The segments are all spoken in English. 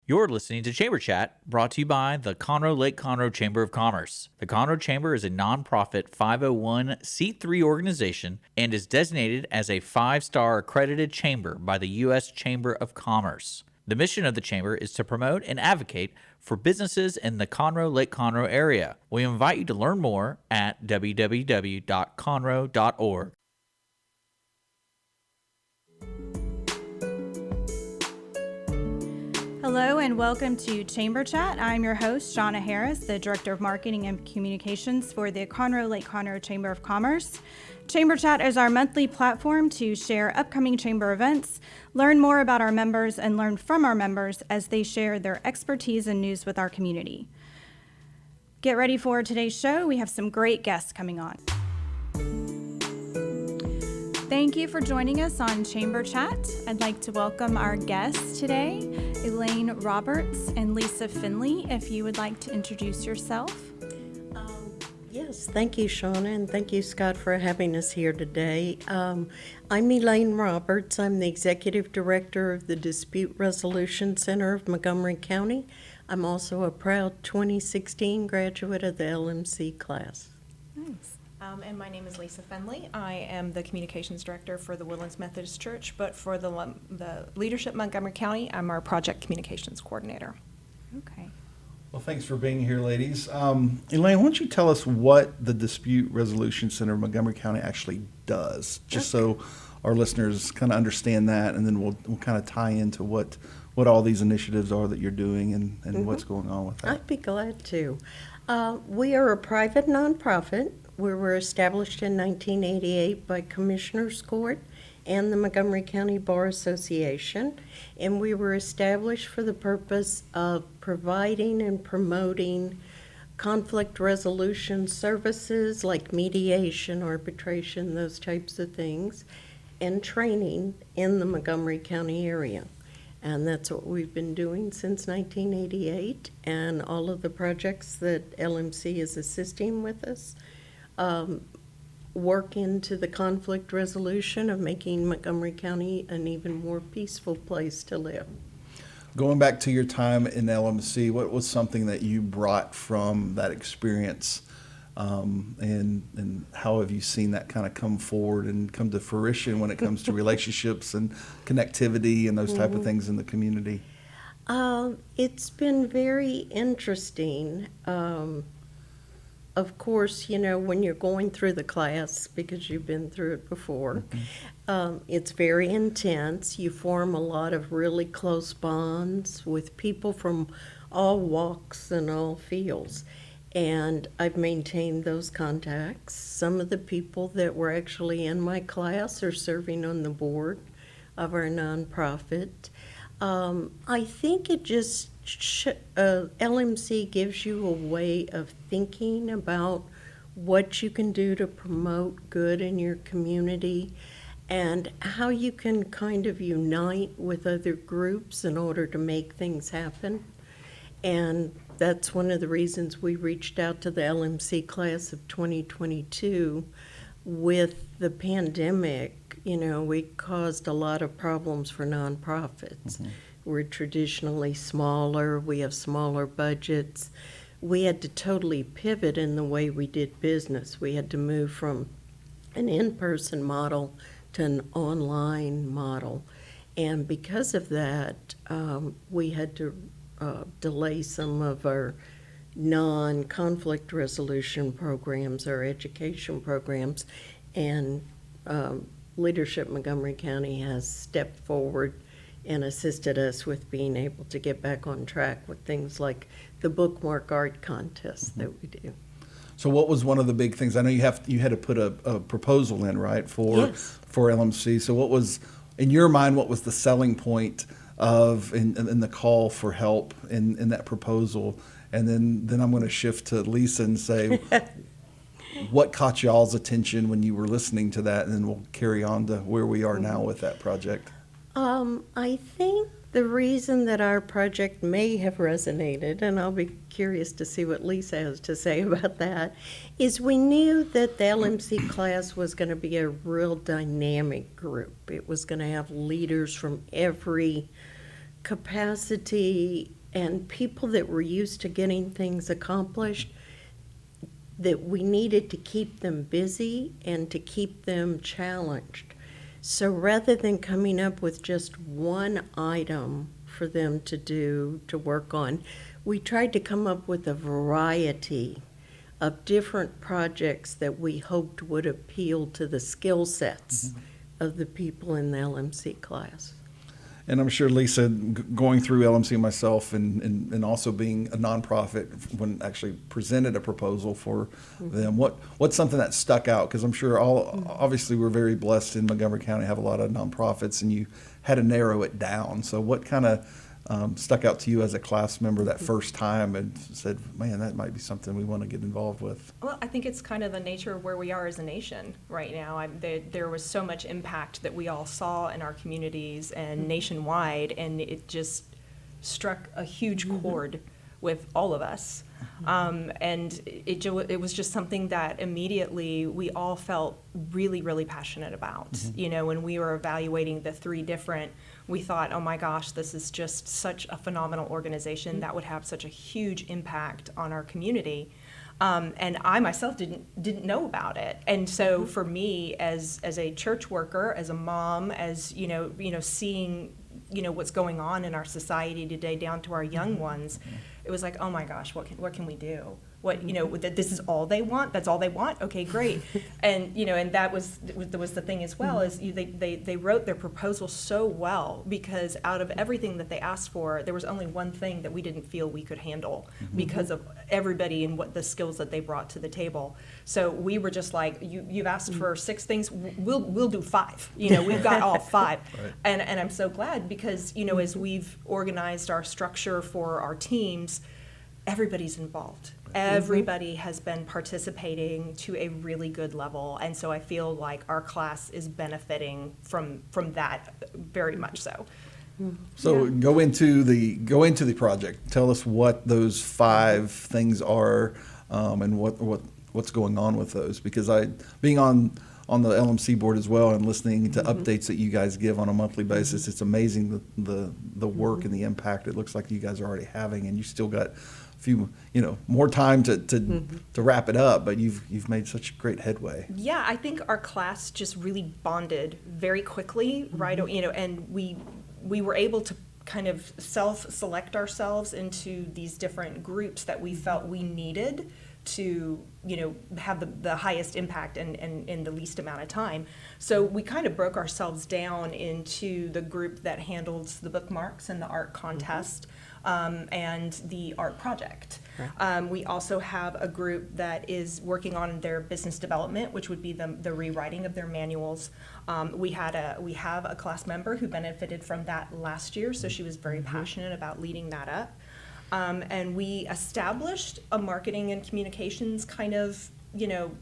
You're listening to Chamber Chat, brought to you by the Conroe Lake Conroe Chamber of Commerce. The Conroe Chamber is a nonprofit 501c3 organization and is designated as a 5-star accredited chamber by the U.S. Chamber of Commerce. The mission of the chamber is to promote and advocate for businesses in the Conroe Lake Conroe area. We invite you to learn more at www.conroe.org. Hello and welcome to Chamber Chat. I'm your host, Shawna Harris, the Director of Marketing and Communications for the Conroe Lake Conroe Chamber of Commerce. Chamber Chat is our monthly platform to share upcoming chamber events, learn more about our members, and learn from our members as they share their expertise and news with our community. Get ready for today's show. We have some great guests coming on. Thank you for joining us on Chamber Chat. I'd like to welcome our guests today, Elaine Roberts and Lisa Fenley. If you would like to introduce yourself. Yes, thank you, Shawna, and thank you, Scott, for having us here today. I'm Elaine Roberts. I'm the Executive Director of the Dispute Resolution Center of Montgomery County. I'm also a proud 2016 graduate of the LMC class. Nice. And my name is Lisa Fenley. I am the Communications Director for the Woodlands Methodist Church, but for the leadership Montgomery County, I'm our Project Communications Coordinator. Okay. Well, thanks for being here, ladies. Elaine, why don't you tell us what the Dispute Resolution Center of Montgomery County actually does, just so our listeners kind of understand that, and then we'll kind of tie into what all these initiatives are that you're doing and what's going on with that. I'd be glad to. We are a private nonprofit. We were established in 1988 by Commissioners Court and the Montgomery County Bar Association, and we were established for the purpose of providing and promoting conflict resolution services like mediation, arbitration, those types of things, and training in the Montgomery County area. And that's what we've been doing since 1988, and all of the projects that LMC is assisting with us work into the conflict resolution of making Montgomery County an even more peaceful place to live. Going back to your time in LMC, what was something that you brought from that experience, and how have you seen that kind of come forward and come to fruition when it comes to relationships and connectivity and those type of things in the community? It's been very interesting. Of course, when you're going through the class, because you've been through it before, it's very intense. You form a lot of really close bonds with people from all walks and all fields. And I've maintained those contacts. Some of the people that were actually in my class are serving on the board of our nonprofit. I think it just LMC gives you a way of thinking about what you can do to promote good in your community and how you can kind of unite with other groups in order to make things happen. And that's one of the reasons we reached out to the LMC class of 2022. With the pandemic, we caused a lot of problems for nonprofits. We're traditionally smaller, we have smaller budgets. We had to totally pivot in the way we did business. We had to move from an in-person model to an online model. And because of that, we had to delay some of our non-conflict resolution programs, our education programs, and Leadership Montgomery County has stepped forward and assisted us with being able to get back on track with things like the Bookmark art contest that we do. So what was one of the big things? I know you had to put a proposal in, right, for LMC. So what was, in your mind, what was the selling point of in the call for help in that proposal? And then I'm going to shift to Lisa and say, what caught y'all's attention when you were listening to that? And then we'll carry on to where we are now with that project. I think the reason that our project may have resonated, and I'll be curious to see what Lisa has to say about that, is we knew that the LMC class was going to be a real dynamic group. It was going to have leaders from every capacity and people that were used to getting things accomplished, that we needed to keep them busy and to keep them challenged. So rather than coming up with just one item for them to do, to work on, we tried to come up with a variety of different projects that we hoped would appeal to the skill sets of the people in the LMC class. And I'm sure, Lisa, going through LMC myself and also being a nonprofit, when actually presented a proposal for them, what's something that stuck out? Because I'm sure obviously we're very blessed in Montgomery County, have a lot of nonprofits, and you had to narrow it down. So what kind of stuck out to you as a class member that first time and said, man, that might be something we want to get involved with? Well, I think it's kind of the nature of where we are as a nation right now. There was so much impact that we all saw in our communities and nationwide, and it just struck a huge chord with all of us. And it was just something that immediately we all felt really, really passionate about. You know, when we were evaluating the three different, we thought, oh my gosh, this is just such a phenomenal organization that would have such a huge impact on our community. And I myself didn't know about it. And so for me, as a church worker, as a mom, as you know, seeing what's going on in our society today, down to our young ones, it was like, oh my gosh, what can we do? That this is all they want? That's all they want? Okay, great. And and that was the thing as well, is they wrote their proposal so well, because out of everything that they asked for, there was only one thing that we didn't feel we could handle because of everybody and what the skills that they brought to the table. So we were just like, you've asked for 6 things, we'll do 5. We've got all 5. Right. And I'm so glad, because as we've organized our structure for our teams, everybody's involved. Everybody has been participating to a really good level, and so I feel like our class is benefiting from that very much so. So go into the project. Tell us what those 5 things are, and what's going on with those. Because being on the LMC board as well, and listening to updates that you guys give on a monthly basis, it's amazing the work and the impact it looks like you guys are already having, and you still got few more time to wrap it up, but you've made such great headway. Yeah, I think our class just really bonded very quickly, right? And we were able to kind of select ourselves into these different groups that we felt we needed to have the highest impact and in the least amount of time. So we kind of broke ourselves down into the group that handles the bookmarks and the art contest, and the art project. Right. We also have a group that is working on their business development, which would be the rewriting of their manuals. We have a class member who benefited from that last year, so she was very passionate about leading that up. And we established a marketing and communications kind of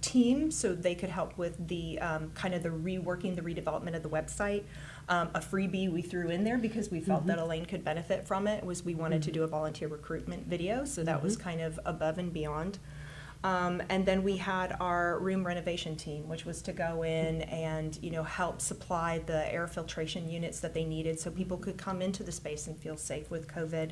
team, so they could help with the kind of the redevelopment of the website. A freebie we threw in there because we felt that Elaine could benefit from it was we wanted to do a volunteer recruitment video, so that was kind of above and beyond. And then we had our room renovation team, which was to go in and help supply the air filtration units that they needed so people could come into the space and feel safe with COVID,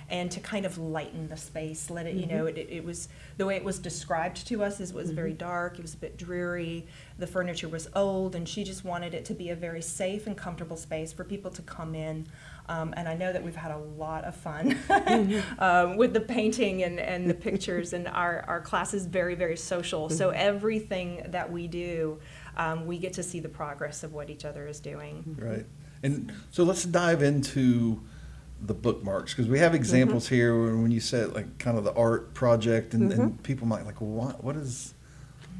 and to kind of lighten the space, let it it was the way it was described to us, is it was very dark, it was a bit dreary, the furniture was old, and she just wanted it to be a very safe and comfortable space for people to come in. And I know that we've had a lot of fun with the painting and the pictures, and our class is very, very social. So everything that we do, we get to see the progress of what each other is doing. Right. And so let's dive into the bookmarks, because we have examples here when you said like kind of the art project, and people might like, well,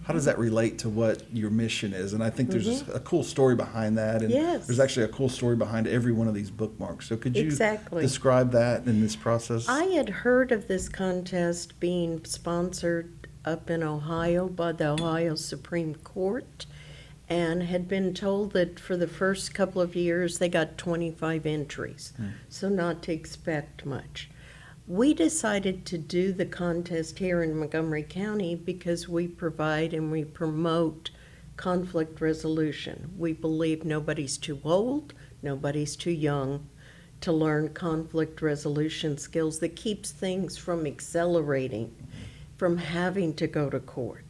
how does that relate to what your mission is? And I think there's a cool story behind that, and there's actually a cool story behind every one of these bookmarks. So could you describe that in this process? I had heard of this contest being sponsored up in Ohio by the Ohio Supreme Court, and had been told that for the first couple of years they got 25 entries, so not to expect much. We decided to do the contest here in Montgomery County because we provide and we promote conflict resolution. We believe nobody's too old, nobody's too young to learn conflict resolution skills that keeps things from accelerating, from having to go to court.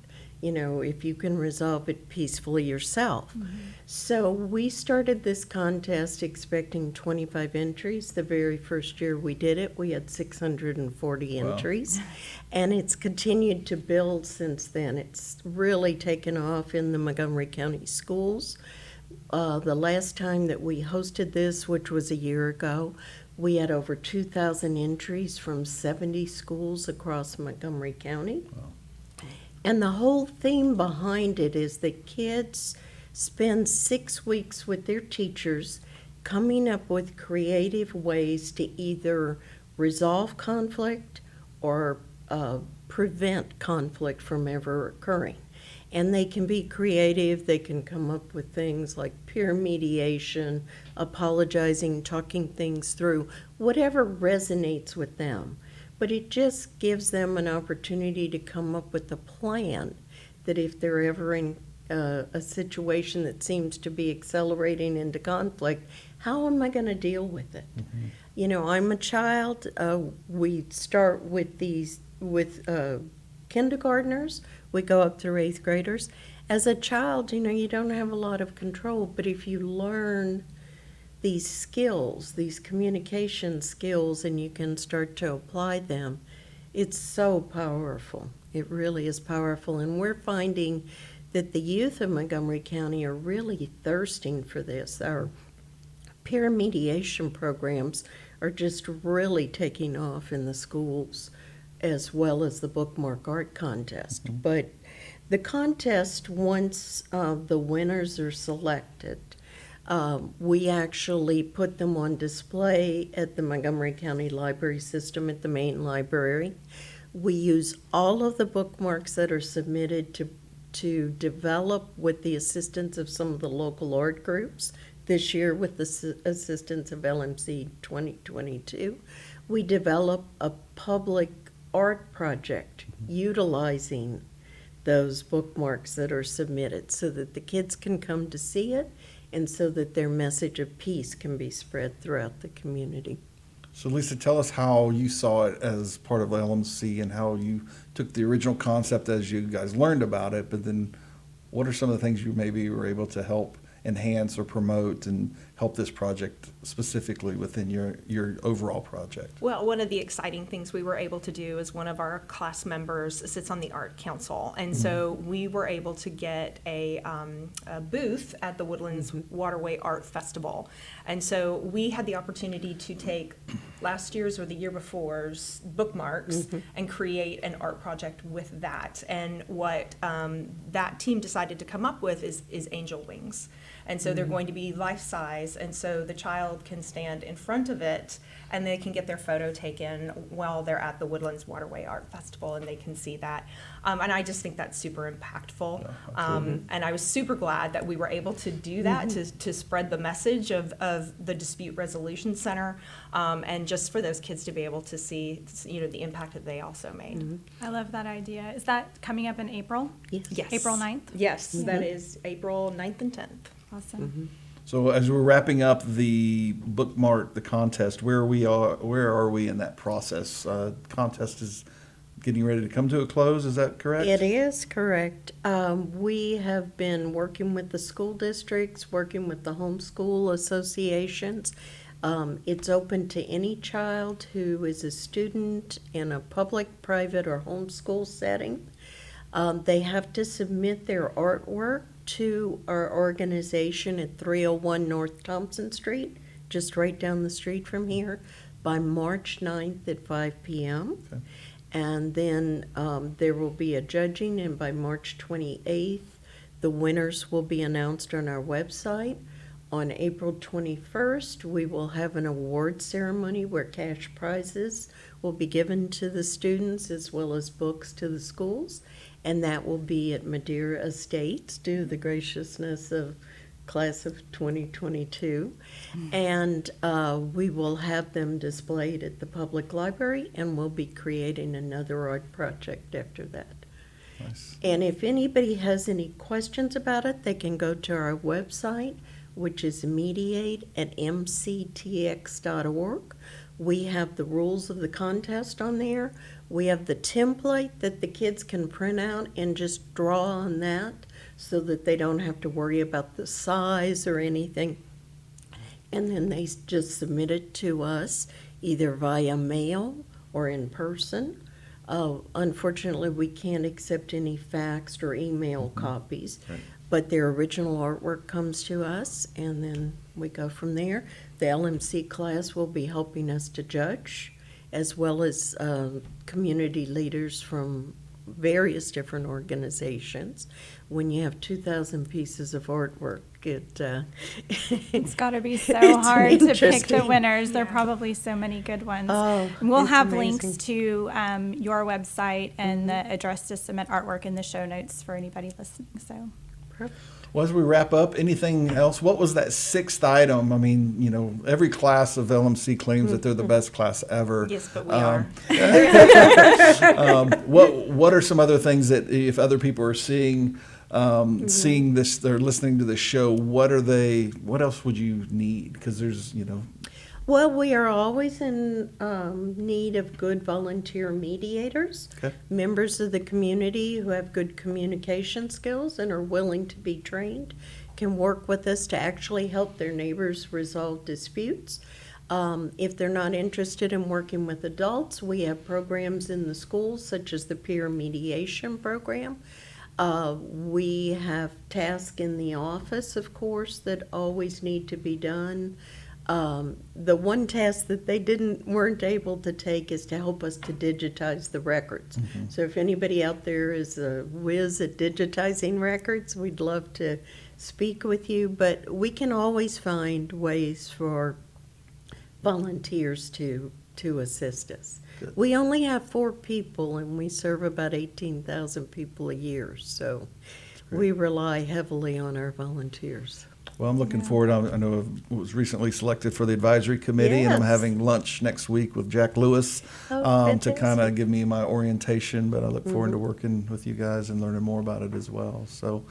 You know, if you can resolve it peacefully yourself. So we started this contest expecting 25 entries. The very first year we did it, we had 640 entries. And it's continued to build since then. It's really taken off in the Montgomery County schools. The last time that we hosted this, which was a year ago, we had over 2,000 entries from 70 schools across Montgomery County. And the whole theme behind it is that kids spend 6 weeks with their teachers coming up with creative ways to either resolve conflict or prevent conflict from ever occurring. And they can be creative, they can come up with things like peer mediation, apologizing, talking things through, whatever resonates with them. But it just gives them an opportunity to come up with a plan that if they're ever in a situation that seems to be accelerating into conflict, how am I going to deal with it? You know, I'm a child. We start with kindergartners. We go up through 8th graders. As a child, you know, you don't have a lot of control, but if you learn these skills, these communication skills, and you can start to apply them, it's so powerful. It really is powerful. And we're finding that the youth of Montgomery County are really thirsting for this. Our peer mediation programs are just really taking off in the schools, as well as the Bookmark art contest. But the contest, once the winners are selected, we actually put them on display at the Montgomery County Library System at the main library. We use all of the bookmarks that are submitted to develop, with the assistance of some of the local art groups. This year, with the assistance of LMC 2022, we develop a public art project utilizing those bookmarks that are submitted so that the kids can come to see it, and so that their message of peace can be spread throughout the community. So Lisa, tell us how you saw it as part of LMC and how you took the original concept as you guys learned about it, but then what are some of the things you maybe were able to help enhance or promote and help this project specifically within your overall project? Well, one of the exciting things we were able to do is one of our class members sits on the art council, and so we were able to get a booth at the Woodlands Waterway Art Festival. And so we had the opportunity to take last year's or the year before's bookmarks and create an art project with that. And what that team decided to come up with is angel wings. And so they're going to be life-size, and so the child can stand in front of it, and they can get their photo taken while they're at the Woodlands Waterway Art Festival, and they can see that. And I just think that's super impactful. And I was super glad that we were able to do that, to spread the message of the Dispute Resolution Center, and just for those kids to be able to see, you know, the impact that they also made. I love that idea. Is that coming up in April? Yes. April 9th? Yes, that is April 9th and 10th. Awesome. So as we're wrapping up the bookmark, the contest, where are we in that process? Contest is getting ready to come to a close, is that correct? It is correct. We have been working with the school districts, working with the homeschool associations. It's open to any child who is a student in a public, private, or homeschool setting. They have to submit their artwork to our organization at 301 North Thompson Street, just right down the street from here, by March 9th at 5 p.m. Okay. And then there will be a judging, and by March 28th, the winners will be announced on our website. On April 21st, we will have an award ceremony where cash prizes will be given to the students as well as books to the schools. And that will be at Madeira Estates, due to the graciousness of class of 2022. And we will have them displayed at the public library, and we'll be creating another art project after that. Nice. And if anybody has any questions about it, they can go to our website, which is mediate@mctx.org. We have the rules of the contest on there. We have the template that the kids can print out and just draw on that so that they don't have to worry about the size or anything. And then they just submit it to us either via mail or in person. Unfortunately, we can't accept any faxed or email copies, Right. but their original artwork comes to us, and then we go from there. The LMC class will be helping us to judge, as well as community leaders from various different organizations. When you have 2,000 pieces of artwork, It's got to be so It's hard to pick the interesting. winners. There are probably so many good ones. Oh, And we'll it's have amazing. links to your website and the address to submit artwork in the show notes for anybody listening. So Well, as we wrap up, anything else? What was that sixth item? I mean, you know, every class of LMC claims that they're the best class ever. Yes, but we are. What are some other things that if other people are seeing seeing this, they're listening to the show, what else would you need? Because there's, you know. Well, we are always in need of good volunteer mediators, Okay. members of the community who have good communication skills and are willing to be trained, can work with us to actually help their neighbors resolve disputes. If they're not interested in working with adults, we have programs in the schools such as the peer mediation program. We have tasks in the office, of course, that always need to be done. The one task that they weren't able to take is to help us to digitize the records. So if anybody out there is a whiz at digitizing records, we'd love to speak with you, but we can always find ways for volunteers to assist us. Good. We only have 4 people and we serve about 18,000 people a year, so we rely heavily on our volunteers. Well, I'm looking forward. I know I was recently selected for the advisory committee, and I'm Yes. having lunch next week with Jack Lewis Oh, to kind fantastic. of give me my orientation. But I look forward to working with you guys and learning more about it as well. So,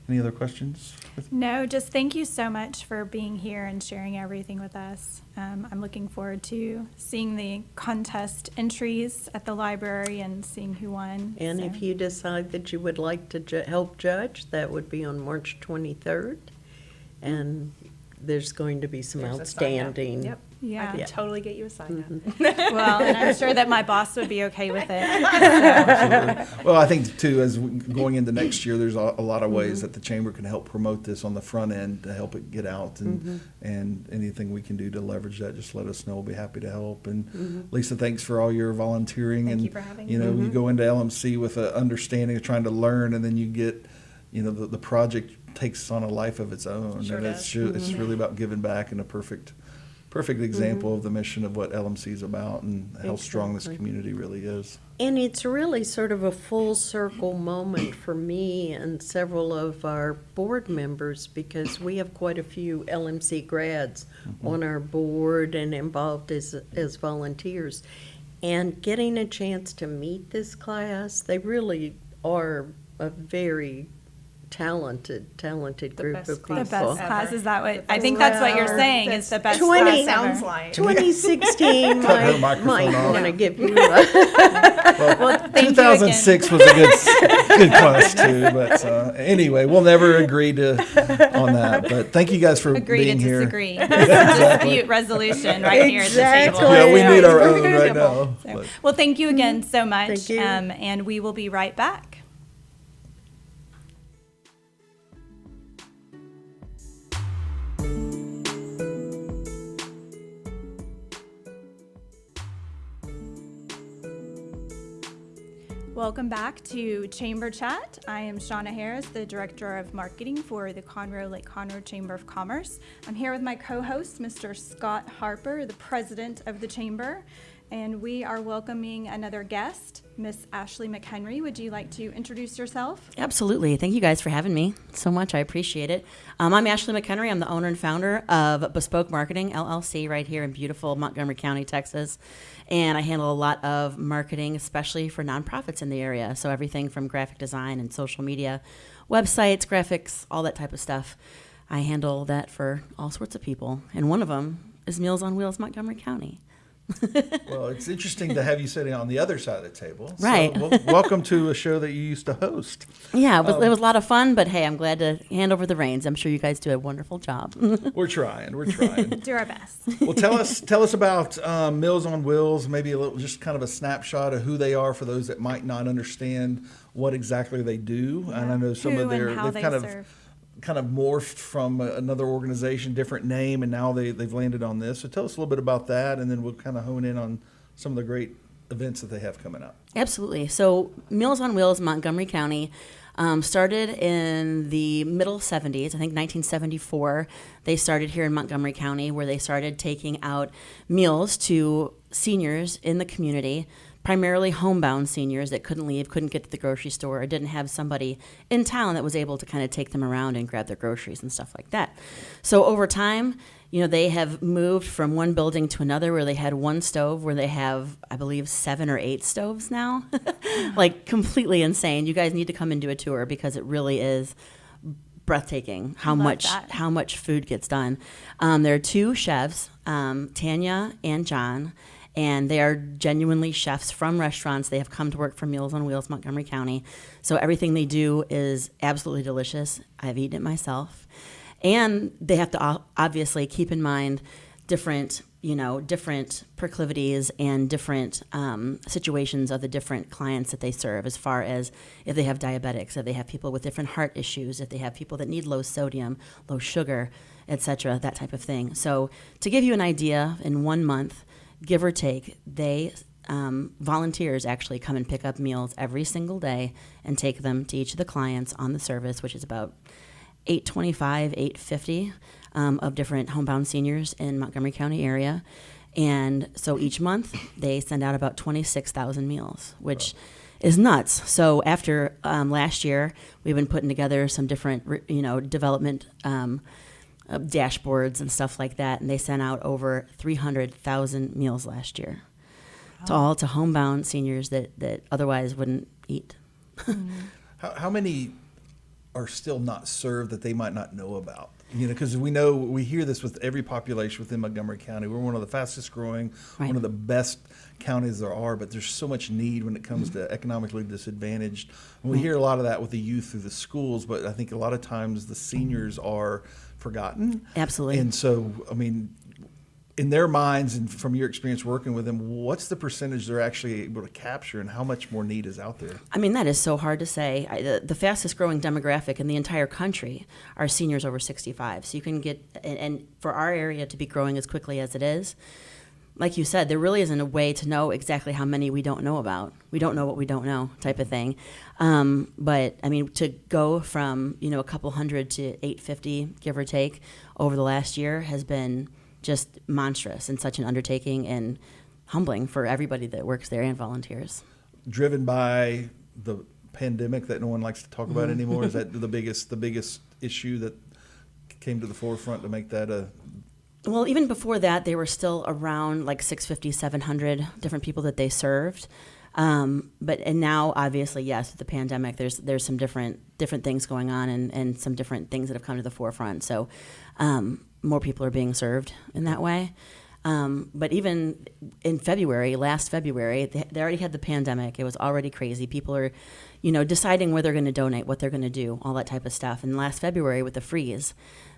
any other questions? no, just thank you so much for being here and sharing everything with us. I'm looking forward to seeing the contest entries at the library and seeing who won. And So- if you decide that you would like to help judge, that would be on March 23rd. And there's going to be some There's a sign up. outstanding. Yep. Yeah. I can totally get you a sign up. Well, and I'm sure that my boss would be okay with it. Absolutely. Well, I think too, as going into next year, there's a lot of ways that the chamber can help promote this on the front end to help it get out, and anything we can do to leverage that, just let us know. We'll be happy to help. And Lisa, thanks for all your volunteering. Thank and you for having you know, you go into LMC with an understanding of trying to learn, and then you get, you know, the project takes on a life of its own, Sure and does. it's really about giving back, and a perfect example of the mission of what LMC is about and how strong this Exactly. community really is. And it's really sort of a full circle moment for me and several of our board members, because we have quite a few LMC grads on our board and involved as volunteers. And getting a chance to meet this class, they really are a very talented group best of people. The best Ever. class, is that what, I think that's what you're Well, saying, is the best 20 class Sounds ever. like. 2016 Cut her might microphone off. want to give you a Well, thank you again. 2006 was a good class too, but anyway, we'll never agree to on that. But thank you guys for Agree to being here. disagree. Dispute resolution right here at the Exactly. table. Yeah, we Yeah, need it's our perfect own right example. now. But Well, thank you again so much. Thank you. And we will be right back. Welcome back to Chamber Chat. I am Shawna Harris, the Director of Marketing for the Conroe Lake Conroe Chamber of Commerce. I'm here with my co-host, Mr. Scott Harper, the President of the Chamber, and we are welcoming another guest, Miss Ashleigh McHenry. Would you like to introduce yourself? Absolutely. Thank you guys for having me so much. I appreciate it. I'm Ashleigh McHenry. I'm the owner and founder of Bespoke Marketing, LLC, right here in beautiful Montgomery County, Texas. And I handle a lot of marketing, especially for nonprofits in the area. So everything from graphic design and social media, websites, graphics, all that type of stuff. I handle that for all sorts of people, and one of them is Meals on Wheels Montgomery County. Well, it's interesting to have you sitting on the other side of the table. Right. So, welcome to a show that you used to host. Yeah, it was a lot of fun, but hey, I'm glad to hand over the reins. I'm sure you guys do a wonderful job. We're trying. Do our best. Well, tell us about Meals on Wheels. Maybe a little, just kind of a snapshot of who they are for those that might not understand what exactly they do. Yeah. And I know some Who of their and how they've they kind of morphed from another organization, different name, and now they've landed on this. So tell us a little bit about that, and then we'll kind of hone in on some of the great events that they have coming up. Absolutely. So Meals on Wheels Montgomery County started in the middle 70s, I think 1974. They started here in Montgomery County, where they started taking out meals to seniors in the community, primarily homebound seniors that couldn't leave, couldn't get to the grocery store, or didn't have somebody in town that was able to kind of take them around and grab their groceries and stuff like that. So over time, they have moved from one building to another where they had one stove, where they have, I believe, 7 or 8 stoves now. Like, completely insane. You guys need to come and do a tour, because it really is breathtaking how much food gets done. There are 2 chefs, Tanya and John, and they are genuinely chefs from restaurants. They have come to work for Meals on Wheels Montgomery County. So everything they do is absolutely delicious. I've eaten it myself. And they have to obviously keep in mind different proclivities and different situations of the different clients that they serve, as far as if they have diabetics, if they have people with different heart issues, if they have people that need low sodium, low sugar, etc., that type of thing. So to give you an idea, in 1 month, give or take, they volunteers actually come and pick up meals every single day and take them to each of the clients on the service, which is about $825, $850 of different homebound seniors in Montgomery County area. And so each month they send out about 26,000 meals, which is nuts. So after last year, we've been putting together some different development dashboards and stuff like that, and they sent out over 300,000 meals last year. Wow. to homebound seniors that otherwise wouldn't eat. How many are still not served that they might not know about? Because we hear this with every population within Montgomery County. We're one of the fastest growing, right, one of the best counties there are, but there's so much need when it comes to economically disadvantaged. And we hear a lot of that with the youth through the schools, but I think a lot of times the seniors are forgotten. Absolutely. And so, in their minds, and from your experience working with them, what's the percentage they're actually able to capture, and how much more need is out there? That is so hard to say. The fastest growing demographic in the entire country are seniors over 65. So you can get, and for our area to be growing as quickly as it is, like you said, there really isn't a way to know exactly how many we don't know about. We don't know what we don't know, type of thing. But to go from a couple hundred to 850, give or take, over the last year has been just monstrous and such an undertaking, and humbling for everybody that works there and volunteers. Driven by the pandemic that no one likes to talk about anymore? Is that the biggest issue that came to the forefront to make that a... Well, even before that, they were still around like 650, 700 different people that they served. And now, obviously, yes, with the pandemic, there's some different things going on, and some different things that have come to the forefront. So more people are being served in that way. But even in last February, they already had the pandemic. It was already crazy. People are, deciding where they're going to donate, what they're going to do, all that type of stuff. And last February with the freeze,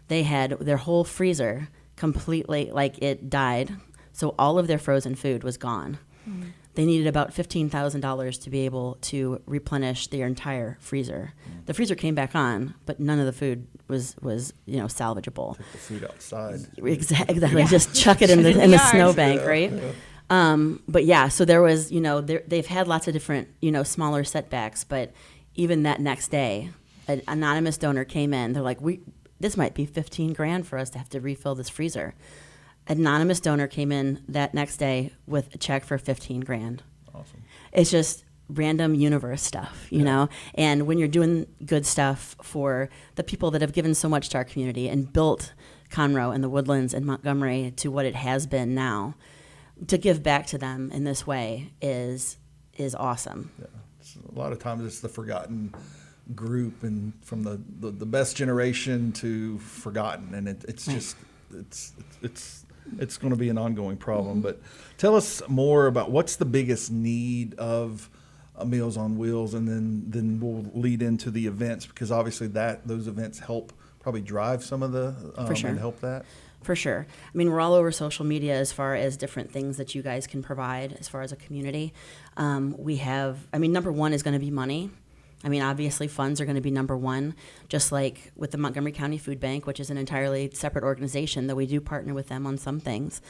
they had their whole freezer completely, it died. So all of their frozen food was gone. Mm. They needed about $15,000 to be able to replenish their entire freezer. The freezer came back on, but none of the food was salvageable. Take the food outside. Exactly. Yeah. Just chuck it in the snowbank, right? Yeah. But yeah, so there was, they've had lots of different, smaller setbacks, but even that next day, an anonymous donor came in. They're like, this might be $15,000 for us to have to refill this freezer. Anonymous donor came in that next day with a check for $15,000. Awesome. It's just random universe stuff, you know? And when you're doing good stuff for the people that have given so much to our community and built Conroe and the Woodlands and Montgomery to what it has been now, to give back to them in this way is awesome. Yeah. A lot of times it's the forgotten group, and from the best generation to forgotten, and it's just it's going to be an ongoing problem. But tell us more about what's the biggest need of Meals on Wheels, and then we'll lead into the events, because obviously those events help probably drive some of the For sure. and help that. For sure. I mean, we're all over social media as far as different things that you guys can provide as far as a community. Number one is going to be money. I mean, obviously, funds are going to be number one, just like with the Montgomery County Food Bank, which is an entirely separate organization, though we do partner with them on some things.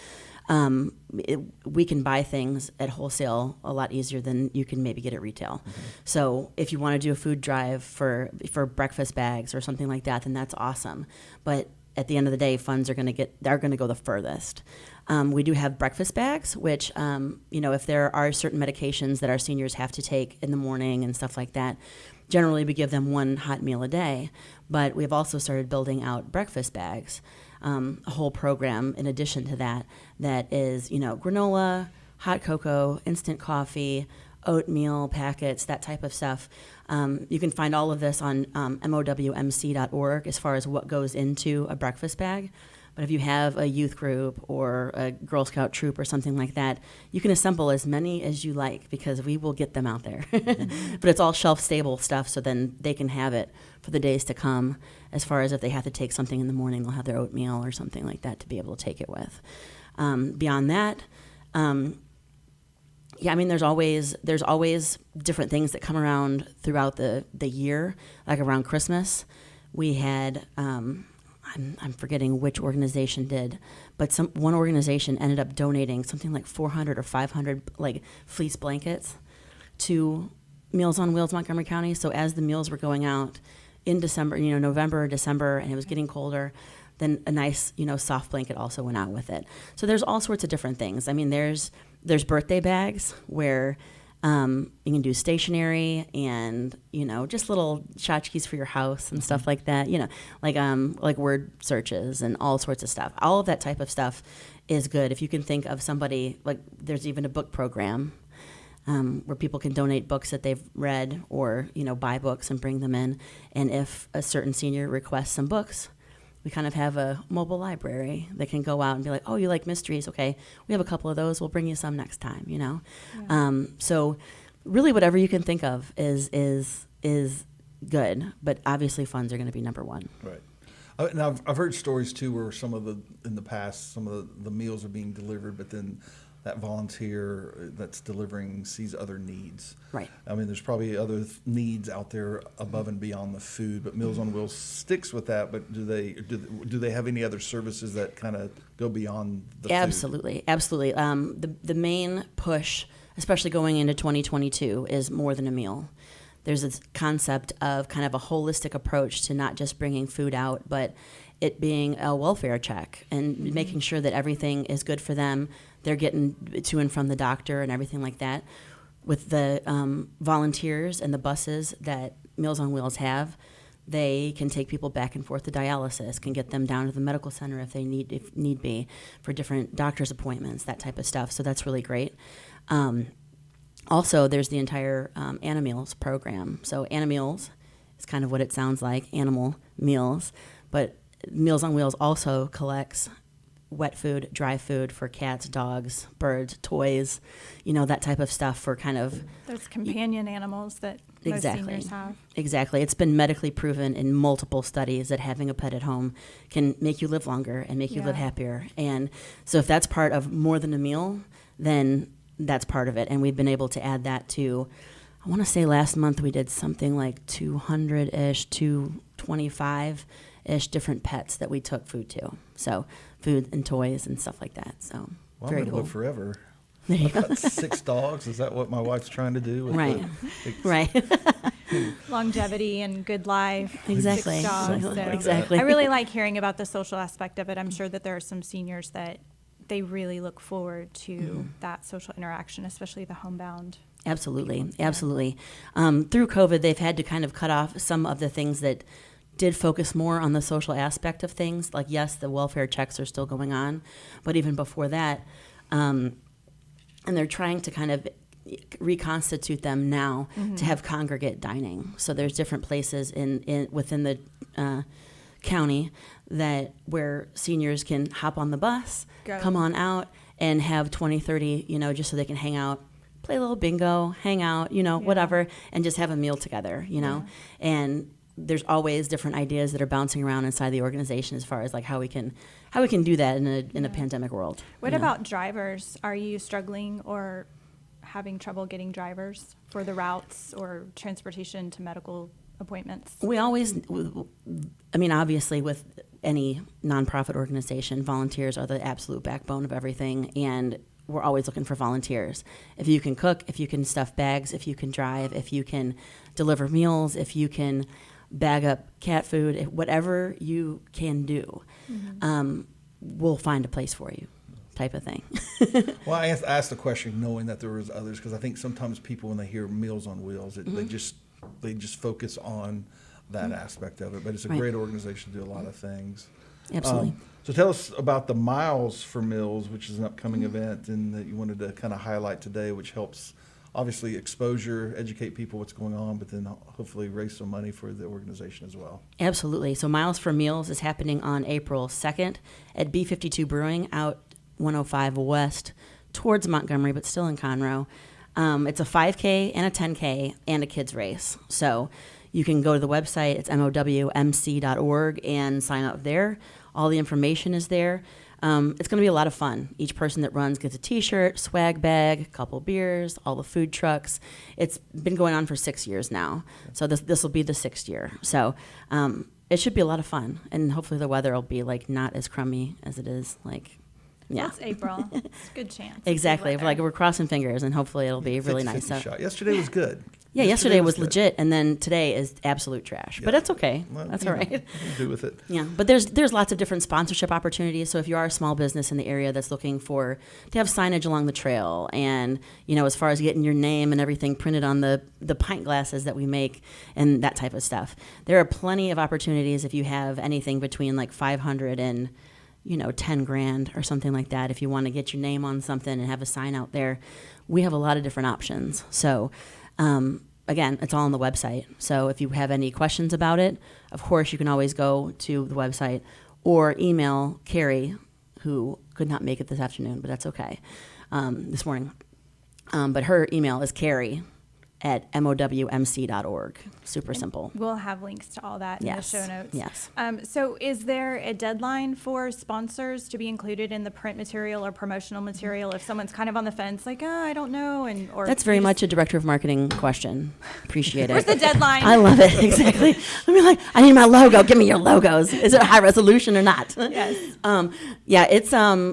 We can buy things at wholesale a lot easier than you can maybe get at retail. Mm-hmm. So if you want to do a food drive for breakfast bags or something like that, then that's awesome. But at the end of the day, funds are going to go the furthest. We do have breakfast bags, which, if there are certain medications that our seniors have to take in the morning and stuff like that, generally we give them one hot meal a day. But we've also started building out breakfast bags, a whole program in addition to that is, granola, hot cocoa, instant coffee, oatmeal packets, that type of stuff. You can find all of this on mowmc.org as far as what goes into a breakfast bag. But if you have a youth group or a Girl Scout troop or something like that, you can assemble as many as you like, because we will get them out there. But it's all shelf-stable stuff, so then they can have it for the days to come. As far as if they have to take something in the morning, they'll have their oatmeal or something like that to be able to take it with. Beyond that, there's always different things that come around throughout the year. Like around Christmas, we had, I'm forgetting which organization did, but one organization ended up donating something like 400 or 500 like fleece blankets to Meals on Wheels Montgomery County. So as the meals were going out in December, November or December, and it was getting colder, then a nice, soft blanket also went out with it. So there's all sorts of different things. I mean, there's birthday bags where you can do stationery and, just little tchotchkes for your house and stuff like that, like word searches and all sorts of stuff. All of that type of stuff is good. If you can think of somebody, like there's even a book program where people can donate books that they've read or, buy books and bring them in. And if a certain senior requests some books, we kind of have a mobile library that can go out and be like, oh, you like mysteries? Okay, we have a couple of those. We'll bring you some next time, Yeah. So really whatever you can think of is good, but obviously funds are going to be number one. Right. Now, I've heard stories, too, where in the past, some of the meals are being delivered, but then that volunteer that's delivering sees other needs. Right. I mean, there's probably other needs out there above and beyond the food, but Meals on Wheels sticks with that. But do they have any other services that kind of go beyond the food? Absolutely. The main push, especially going into 2022, is more than a meal. There's this concept of kind of a holistic approach to not just bringing food out, but it being a welfare check and making sure that everything is good for them. They're getting to and from the doctor and everything like that. With the volunteers and the buses that Meals on Wheels have, they can take people back and forth to dialysis, can get them down to the medical center if need be, for different doctor's appointments, that type of stuff. So that's really great. Also, there's the entire Animeals program. So Animeals is kind of what it sounds like, animal meals, but Meals on Wheels also collects wet food, dry food for cats, dogs, birds, toys, that type of stuff for kind of those companion animals that most seniors have. Exactly. It's been medically proven in multiple studies that having a pet at home can make you live longer and make you live happier. And so if that's part of more than a meal, then that's part of it. And we've been able to add that to, I want to say last month we did something like 200-ish, 225-ish different pets that we took food to. So food and toys and stuff like that. So well, very I'm cool. Live forever. There you I've got 6 dogs. Is that what my wife's trying to do? Right. Right. Longevity and good life. Exactly. 6 dogs, so Exactly. I really like hearing about the social aspect of it. I'm sure that there are some seniors that they really look forward to that social interaction, especially the homebound. Absolutely. Through COVID, they've had to kind of cut off some of the things that did focus more on the social aspect of things. Like, yes, the welfare checks are still going on, but even before that, and they're trying to kind of reconstitute them now to have congregate dining. So there's different places within the county where seniors can hop on the bus, come on out, and have 20, 30, just so they can hang out, play a little bingo, hang out, whatever, and just have a meal together, And there's always different ideas that are bouncing around inside the organization as far as like how we can do that in a pandemic world. What about drivers? Are you struggling or having trouble getting drivers for the routes or transportation to medical appointments? We always, obviously with any nonprofit organization, volunteers are the absolute backbone of everything, and we're always looking for volunteers. If you can cook, if you can stuff bags, if you can drive, if you can deliver meals, if you can bag up cat food, whatever you can do, we'll find a place for you, type of thing. Well, I asked the question knowing that there was others, because I think sometimes people, when they hear Meals on Wheels, they just focus on that aspect of it. But it's a great organization to do a lot of things. Absolutely. So tell us about the Miles for Meals, which is an upcoming event and that you wanted to kind of highlight today, which helps obviously exposure, educate people what's going on, but then hopefully raise some money for the organization as well. Absolutely. So Miles for Meals is happening on April 2nd at B52 Brewing out 105 West towards Montgomery, but still in Conroe. It's a 5K and a 10K and a kids race. So you can go to the website, it's mowmc.org, and sign up there. All the information is there. It's going to be a lot of fun. Each person that runs gets a T-shirt, swag bag, a couple beers, all the food trucks. It's been going on for 6 years now. So this will be the 6th year. So it should be a lot of fun. And hopefully the weather will be like not as crummy as it is like. Yeah. It's April. It's a good chance. Exactly. We're crossing fingers, and hopefully it'll be really nice. Shot. Yesterday was good. Yeah, yesterday was legit, and then today is absolute trash. Yeah. But that's okay. Well, that's all right. We'll do with it. Yeah, but there's lots of different sponsorship opportunities. So if you are a small business in the area that's looking to have signage along the trail, and as far as getting your name and everything printed on the pint glasses that we make and that type of stuff, there are plenty of opportunities if you have anything between like 500 and 10 grand or something like that. If you want to get your name on something and have a sign out there, we have a lot of different options. So, again, it's all on the website. So if you have any questions about it, of course, you can always go to the website or email Carrie, who could not make it this afternoon, but that's okay, this morning. But her email is carrie@mowmc.org. Super simple. We'll have links to all that in the show notes. Yes. So is there a deadline for sponsors to be included in the print material or promotional material if someone's kind of on the fence, like, I don't know? Or that's very much a director of marketing question. Appreciate it. Where's the deadline? I love it. Exactly. I need my logo. Give me your logos. Is it high resolution or not? Yes.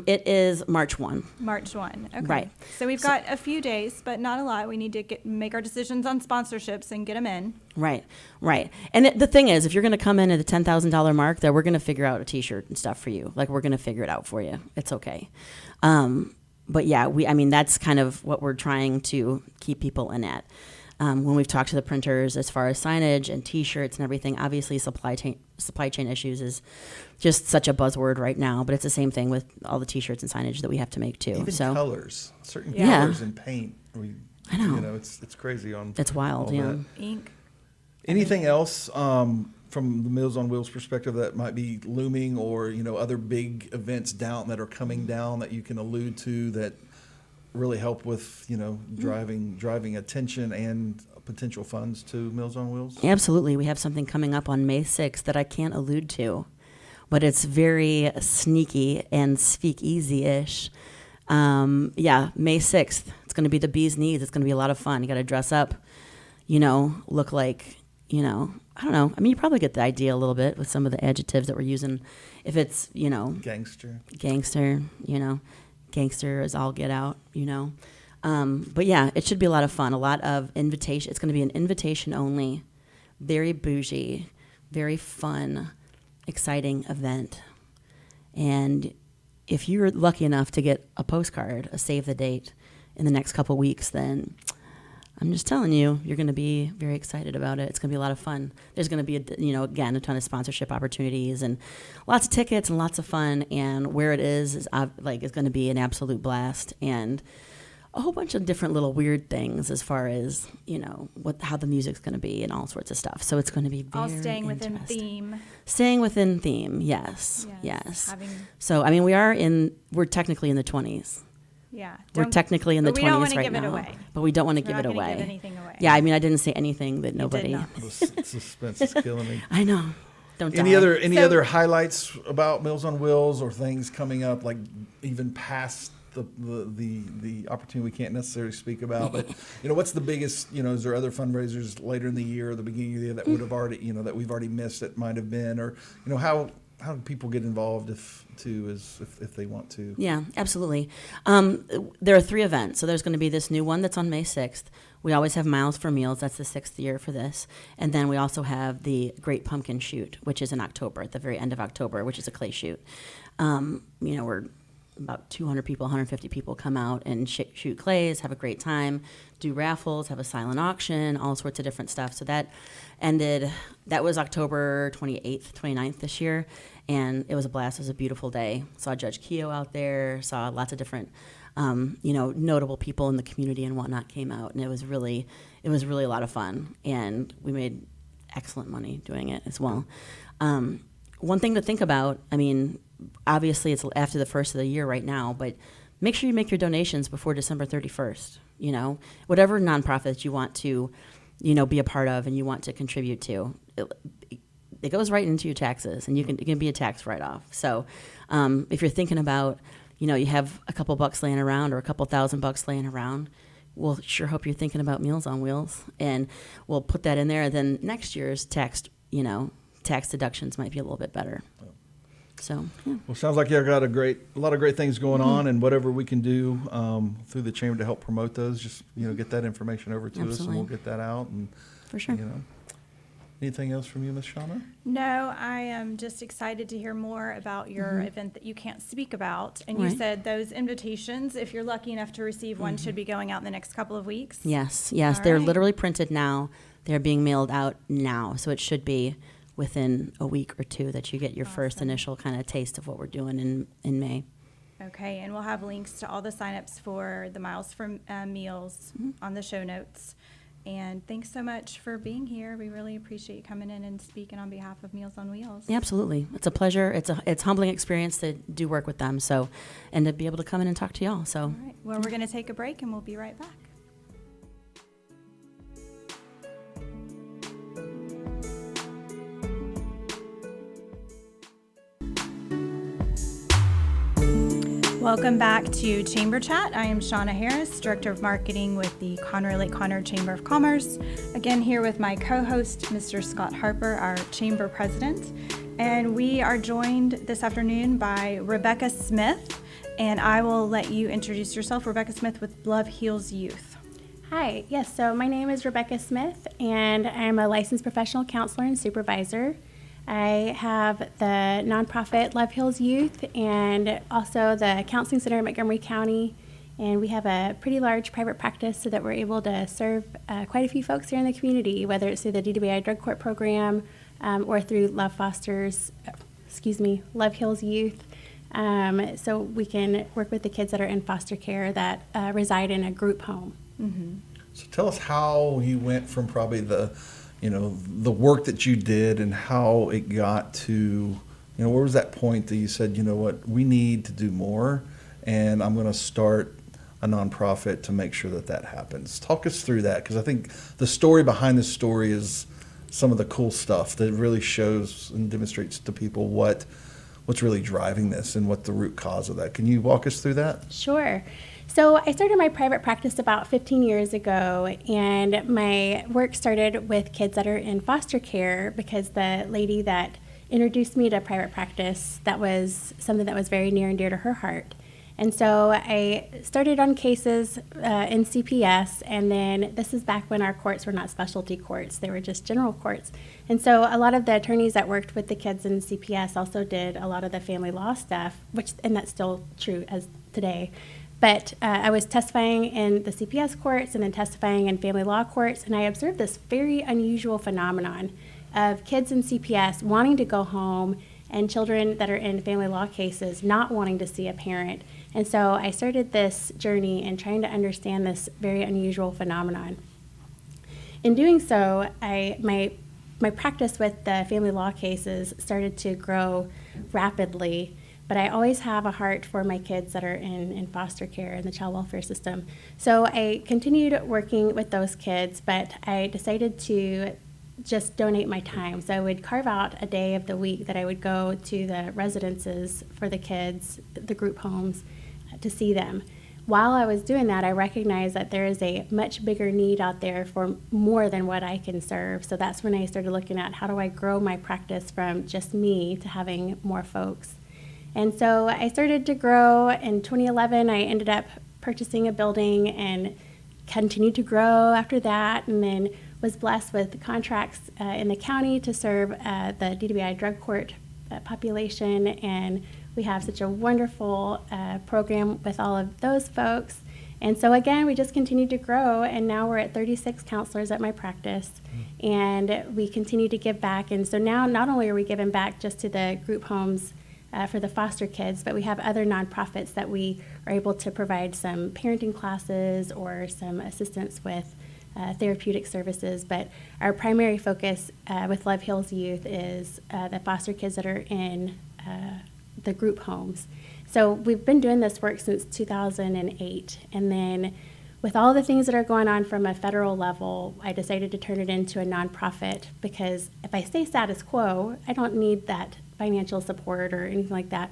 It is March 1. March 1. Okay. Right. So we've got a few days, but not a lot. We need to make our decisions on sponsorships and get them in. Right. And the thing is, if you're going to come in at the $10,000 mark, then we're going to figure out a T-shirt and stuff for you. Like, we're going to figure it out for you. It's okay. But yeah, that's kind of what we're trying to keep people in at. When we've talked to the printers as far as signage and T-shirts and everything, obviously supply chain issues is just such a buzzword right now. But it's the same thing with all the T-shirts and signage that we have to make too. Even colors, certain Yeah. colors and paint. I know. It's crazy on. It's wild. Yeah. That. Ink. Anything else from the Meals on Wheels perspective that might be looming, or other big events that are coming down that you can allude to that really help with driving attention and potential funds to Meals on Wheels? Absolutely. We have something coming up on May 6th that I can't allude to, but it's very sneaky and speakeasy-ish. May 6th. It's going to be the bee's knees. It's going to be a lot of fun. You got to dress up, look like, I don't know. You probably get the idea a little bit with some of the adjectives that we're using. If it's, Gangster, gangster is all get out, But yeah, it should be a lot of fun. A lot of invitation. It's going to be an invitation only, very bougie, very fun, exciting event. And if you're lucky enough to get a postcard, a save the date in the next couple weeks, then I'm just telling you, you're going to be very excited about it. It's going to be a lot of fun. There's going to be, again, a ton of sponsorship opportunities and lots of tickets and lots of fun. And where it is going to be an absolute blast. And a whole bunch of different little weird things as far as, how the music's going to be and all sorts of stuff. So it's going to be very All staying within interesting. theme. Staying within theme, yes. Having, So, we're technically in the 20s. yeah. We're technically in the 20s we don't want to right give now. it away. But we don't want to We're give not it gonna away. give anything away. Yeah, I didn't say anything that You nobody. did not. The suspense is killing me. I know. Don't Any die. So- other highlights about Meals on Wheels or things coming up, like even past the opportunity we can't necessarily speak about? But what's the biggest? Is there other fundraisers later in the year or the beginning of the year that would have already that we've already missed that might have been, or how do people get involved if they want to? Yeah, absolutely. There are 3 events. So there's going to be this new one that's on May 6th. We always have Miles for Meals. That's the 6th year for this. And then we also have the Great Pumpkin Shoot, which is in October, at the very end of October, which is a clay shoot. We're about 200 people, 150 people come out and shoot clays, have a great time, do raffles, have a silent auction, all sorts of different stuff. So that was October 28th, 29th this year, and it was a blast. It was a beautiful day. Saw Judge Keogh out there, saw lots of different, notable people in the community and whatnot came out, and it was really a lot of fun, and we made excellent money doing it as well. One thing to think about, obviously it's after the first of the year right now, but make sure you make your donations before December 31st. Whatever nonprofit that you want to, be a part of and you want to contribute to, it goes right into your taxes, and it can be a tax write-off. So if you're thinking about, you have a couple bucks laying around or a couple $1,000 laying around, we'll sure hope you're thinking about Meals on Wheels, and we'll put that in there. And then next year's tax deductions might be a little bit better. So, yeah. Well, sounds like you've got a lot of great things going on, and whatever we can do through the chamber to help promote those, just get that information over to us, and we'll get that out. And for sure. Anything else from you, Ms. Shawna? No, I am just excited to hear more about your event that you can't speak about. And you Right. said those invitations, if you're lucky enough to receive one, should be going out in the next couple of weeks. Yes, All they're right. literally printed now. They're being mailed out now, so it should be within a week or 2 that you get your first Awesome. initial kind of taste of what we're doing in May. Okay, and we'll have links to all the signups for the Miles for Meals on the show notes. And thanks so much for being here. We really appreciate you coming in and speaking on behalf of Meals on Wheels. Yeah, absolutely. It's a pleasure. It's a humbling experience to do work with them. So, and to be able to come in and talk to y'all. So, All right. Well, we're going to take a break and we'll be right back. Welcome back to Chamber Chat. I am Shawna Harris, Director of Marketing with the Conroe Lake Conroe Chamber of Commerce. Again, here with my co-host, Mr. Scott Harper, our Chamber President. And we are joined this afternoon by Rebecca Smith. And I will let you introduce yourself, Rebecca Smith with Love Heals Youth. Hi, yes, so my name is Rebecca Smith, and I'm a licensed professional counselor and supervisor. I have the nonprofit Love Heals Youth and also the Counseling Center in Montgomery County. And we have a pretty large private practice so that we're able to serve quite a few folks here in the community, whether it's through the DWI Drug Court Program or through Love Heals Youth. So we can work with the kids that are in foster care that reside in a group home. Mm-hmm. So tell us how you went from probably the work that you did and how it got to, where was that point that you said, we need to do more, and I'm going to start a nonprofit to make sure that happens. Talk us through that, because I think the story behind this story is some of the cool stuff that really shows and demonstrates to people what's really driving this and what the root cause of that. Can you walk us through that? Sure. So I started my private practice about 15 years ago, and my work started with kids that are in foster care because the lady that introduced me to private practice, that was something that was very near and dear to her heart. And so I started on cases in CPS, and then this is back when our courts were not specialty courts, they were just general courts. And so a lot of the attorneys that worked with the kids in CPS also did a lot of the family law stuff, and that's still true as today. But I was testifying in the CPS courts and then testifying in family law courts, and I observed this very unusual phenomenon of kids in CPS wanting to go home and children that are in family law cases not wanting to see a parent And so I started this journey in trying to understand this very unusual phenomenon. In doing so, my practice with the family law cases started to grow rapidly, but I always have a heart for my kids that are in foster care in the child welfare system. So I continued working with those kids, but I decided to just donate my time. So I would carve out a day of the week that I would go to the residences for the kids, the group homes, to see them. While I was doing that, I recognized that there is a much bigger need out there for more than what I can serve. So that's when I started looking at how do I grow my practice from just me to having more folks. And so I started to grow. In 2011, I ended up purchasing a building and continued to grow after that, and then was blessed with contracts in the county to serve the DWI drug court population, and we have such a wonderful program with all of those folks. And so again, we just continued to grow, and now we're at 36 counselors at my practice, and we continue to give back. And so now not only are we giving back just to the group homes for the foster kids, but we have other nonprofits that we are able to provide some parenting classes or some assistance with therapeutic services. But our primary focus with Love Heals Youth is the foster kids that are in the group homes. So we've been doing this work since 2008, and then with all the things that are going on from a federal level, I decided to turn it into a nonprofit, because if I stay status quo, I don't need that financial support or anything like that.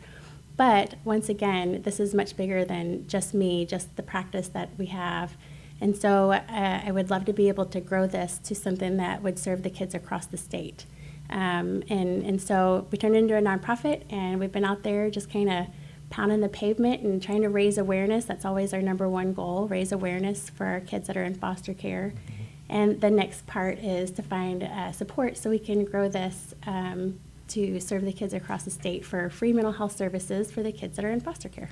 But once again, this is much bigger than just me, just the practice that we have. And so I would love to be able to grow this to something that would serve the kids across the state. And so we turned it into a nonprofit, and we've been out there just kind of pounding the pavement and trying to raise awareness. That's always our number one goal, raise awareness for our kids that are in foster care. And the next part is to find support so we can grow this to serve the kids across the state for free mental health services for the kids that are in foster care.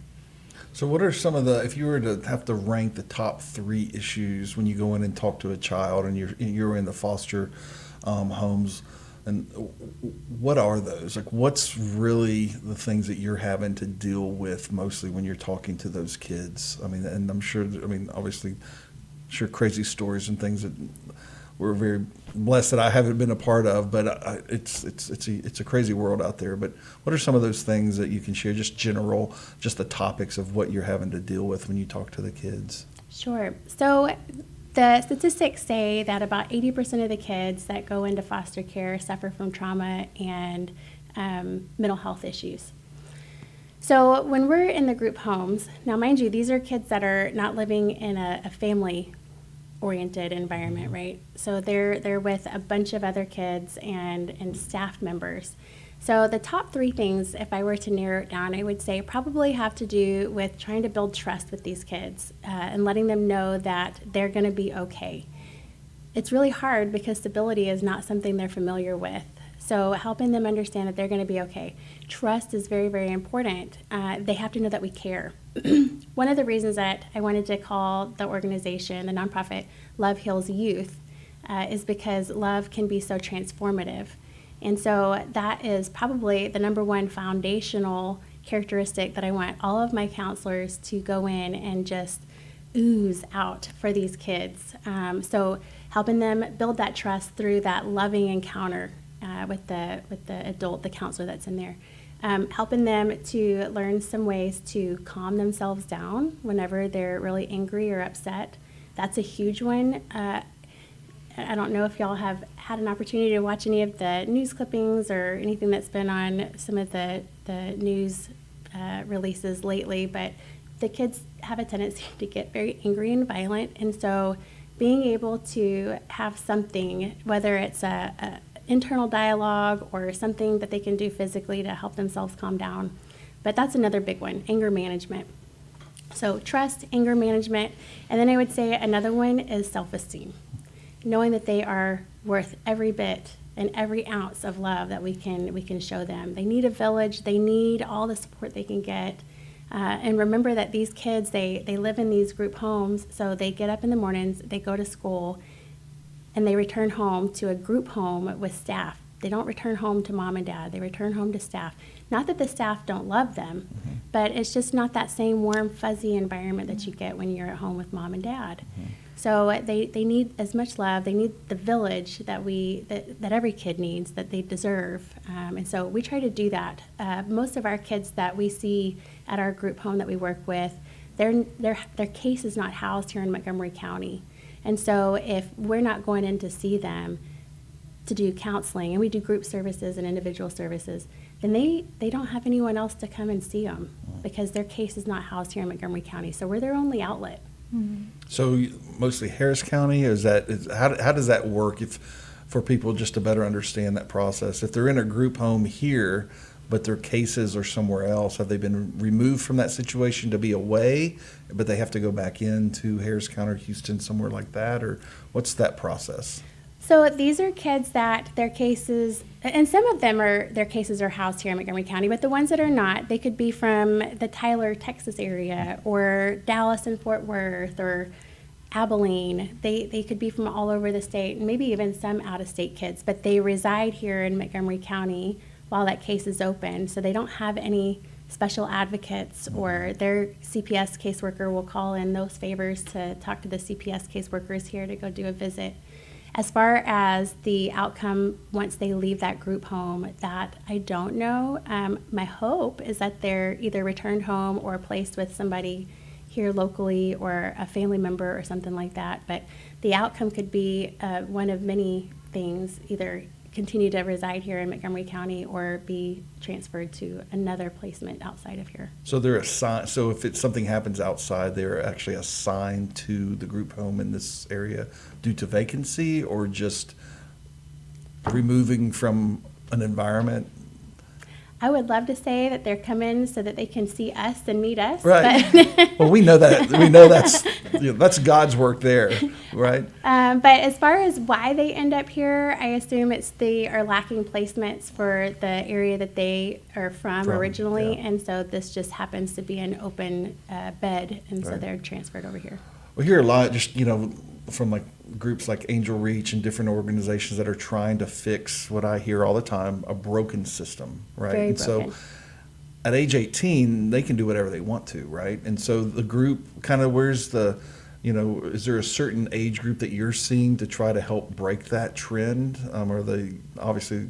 So what are some of the, if you were to have to rank the top 3 issues when you go in and talk to a child and you're in the foster homes, and what are those? Like, what's really the things that you're having to deal with mostly when you're talking to those kids? I mean, and I'm sure, obviously, sure crazy stories and things that we're very blessed that I haven't been a part of, but it's a crazy world out there. But what are some of those things that you can share, just general, just the topics of what you're having to deal with when you talk to the kids? Sure. So the statistics say that about 80% of the kids that go into foster care suffer from trauma and mental health issues. So when we're in the group homes, now mind you, these are kids that are not living in a family-oriented environment, right? So they're with a bunch of other kids and staff members. So the top 3 things, if I were to narrow it down, I would say probably have to do with trying to build trust with these kids and letting them know that they're going to be okay. It's really hard because stability is not something they're familiar with. So helping them understand that they're going to be okay. Trust is very, very important. They have to know that we care. One of the reasons that I wanted to call the organization, the nonprofit, Love Heals Youth, is because love can be so transformative. And so that is probably the number one foundational characteristic that I want all of my counselors to go in and just ooze out for these kids. So helping them build that trust through that loving encounter with the adult, the counselor that's in there. Helping them to learn some ways to calm themselves down whenever they're really angry or upset. That's a huge one. I don't know if y'all have had an opportunity to watch any of the news clippings or anything that's been on some of the news releases lately, but the kids have a tendency to get very angry and violent. And so being able to have something, whether it's a internal dialogue or something that they can do physically to help themselves calm down. But that's another big one, anger management. So trust, anger management, and then I would say another one is self-esteem. Knowing that they are worth every bit and every ounce of love that we can show them. They need a village. They need all the support they can get. And remember that these kids, they live in these group homes, so they get up in the mornings, they go to school, and they return home to a group home with staff they don't return home to mom and dad. They return home to staff. Not that the staff don't love them, but it's just not that same warm, fuzzy environment that you get when you're at home with mom and dad. So they need as much love. They need the village that every kid needs, that they deserve. And so we try to do that. Most of our kids that we see at our group home that we work with, their case is not housed here in Montgomery County. And so if we're not going in to see them to do counseling, and we do group services and individual services, then they don't have anyone else to come and see them because their case is not housed here in Montgomery County. So we're their only outlet. So mostly Harris County, how does that work for people just to better understand that process? If they're in a group home here, but their cases are somewhere else, have they been removed from that situation to be away, but they have to go back into Harris County or Houston, somewhere like that? Or what's that process? So these are kids that their cases, and some of them their cases are housed here in Montgomery County, but the ones that are not, they could be from the Tyler, Texas area, or Dallas and Fort Worth, or Abilene. They could be from all over the state, and maybe even some out-of-state kids, but they reside here in Montgomery County while that case is open, so they don't have any special advocates, or their CPS caseworker will call in those favors to talk to the CPS caseworkers here to go do a visit. As far as the outcome once they leave that group home, that I don't know. My hope is that they're either returned home or placed with somebody here locally or a family member or something like that. But the outcome could be one of many things, either continue to reside here in Montgomery County or be transferred to another placement outside of here. So they're assigned. So if something happens outside, they're actually assigned to the group home in this area due to vacancy, or just removing from an environment. I would love to say that they're coming so that they can see us and meet us. Right. But Well, we know that. We know that's God's work there, right? but as far as why they end up here, I assume they are lacking placements for the area that they are from originally, yeah. and so this just happens to be an open bed, and so Right. they're transferred over here. We hear a lot, just from like groups like Angel Reach and different organizations that are trying to fix what I hear all the time, a broken system, right? Very and broken. so at age 18, they can do whatever they want to, right? And so the group kind of, where's the, is there a certain age group that you're seeing to try to help break that trend? Are they obviously,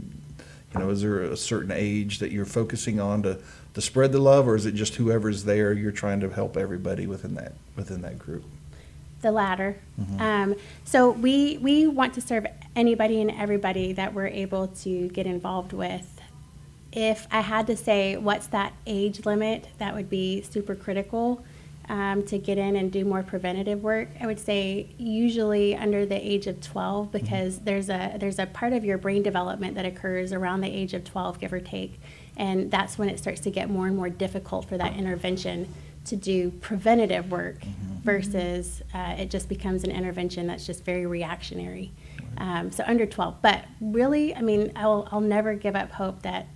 is there a certain age that you're focusing on to spread the love, or is it just whoever's there, you're trying to help everybody within that group? The latter. So we want to serve anybody and everybody that we're able to get involved with. If I had to say what's that age limit that would be super critical to get in and do more preventative work, I would say usually under the age of 12, because there's a part of your brain development that occurs around the age of 12, give or take, and that's when it starts to get more and more difficult for that intervention to do preventative work versus it just becomes an intervention that's just very reactionary. So under 12. But really, I'll never give up hope that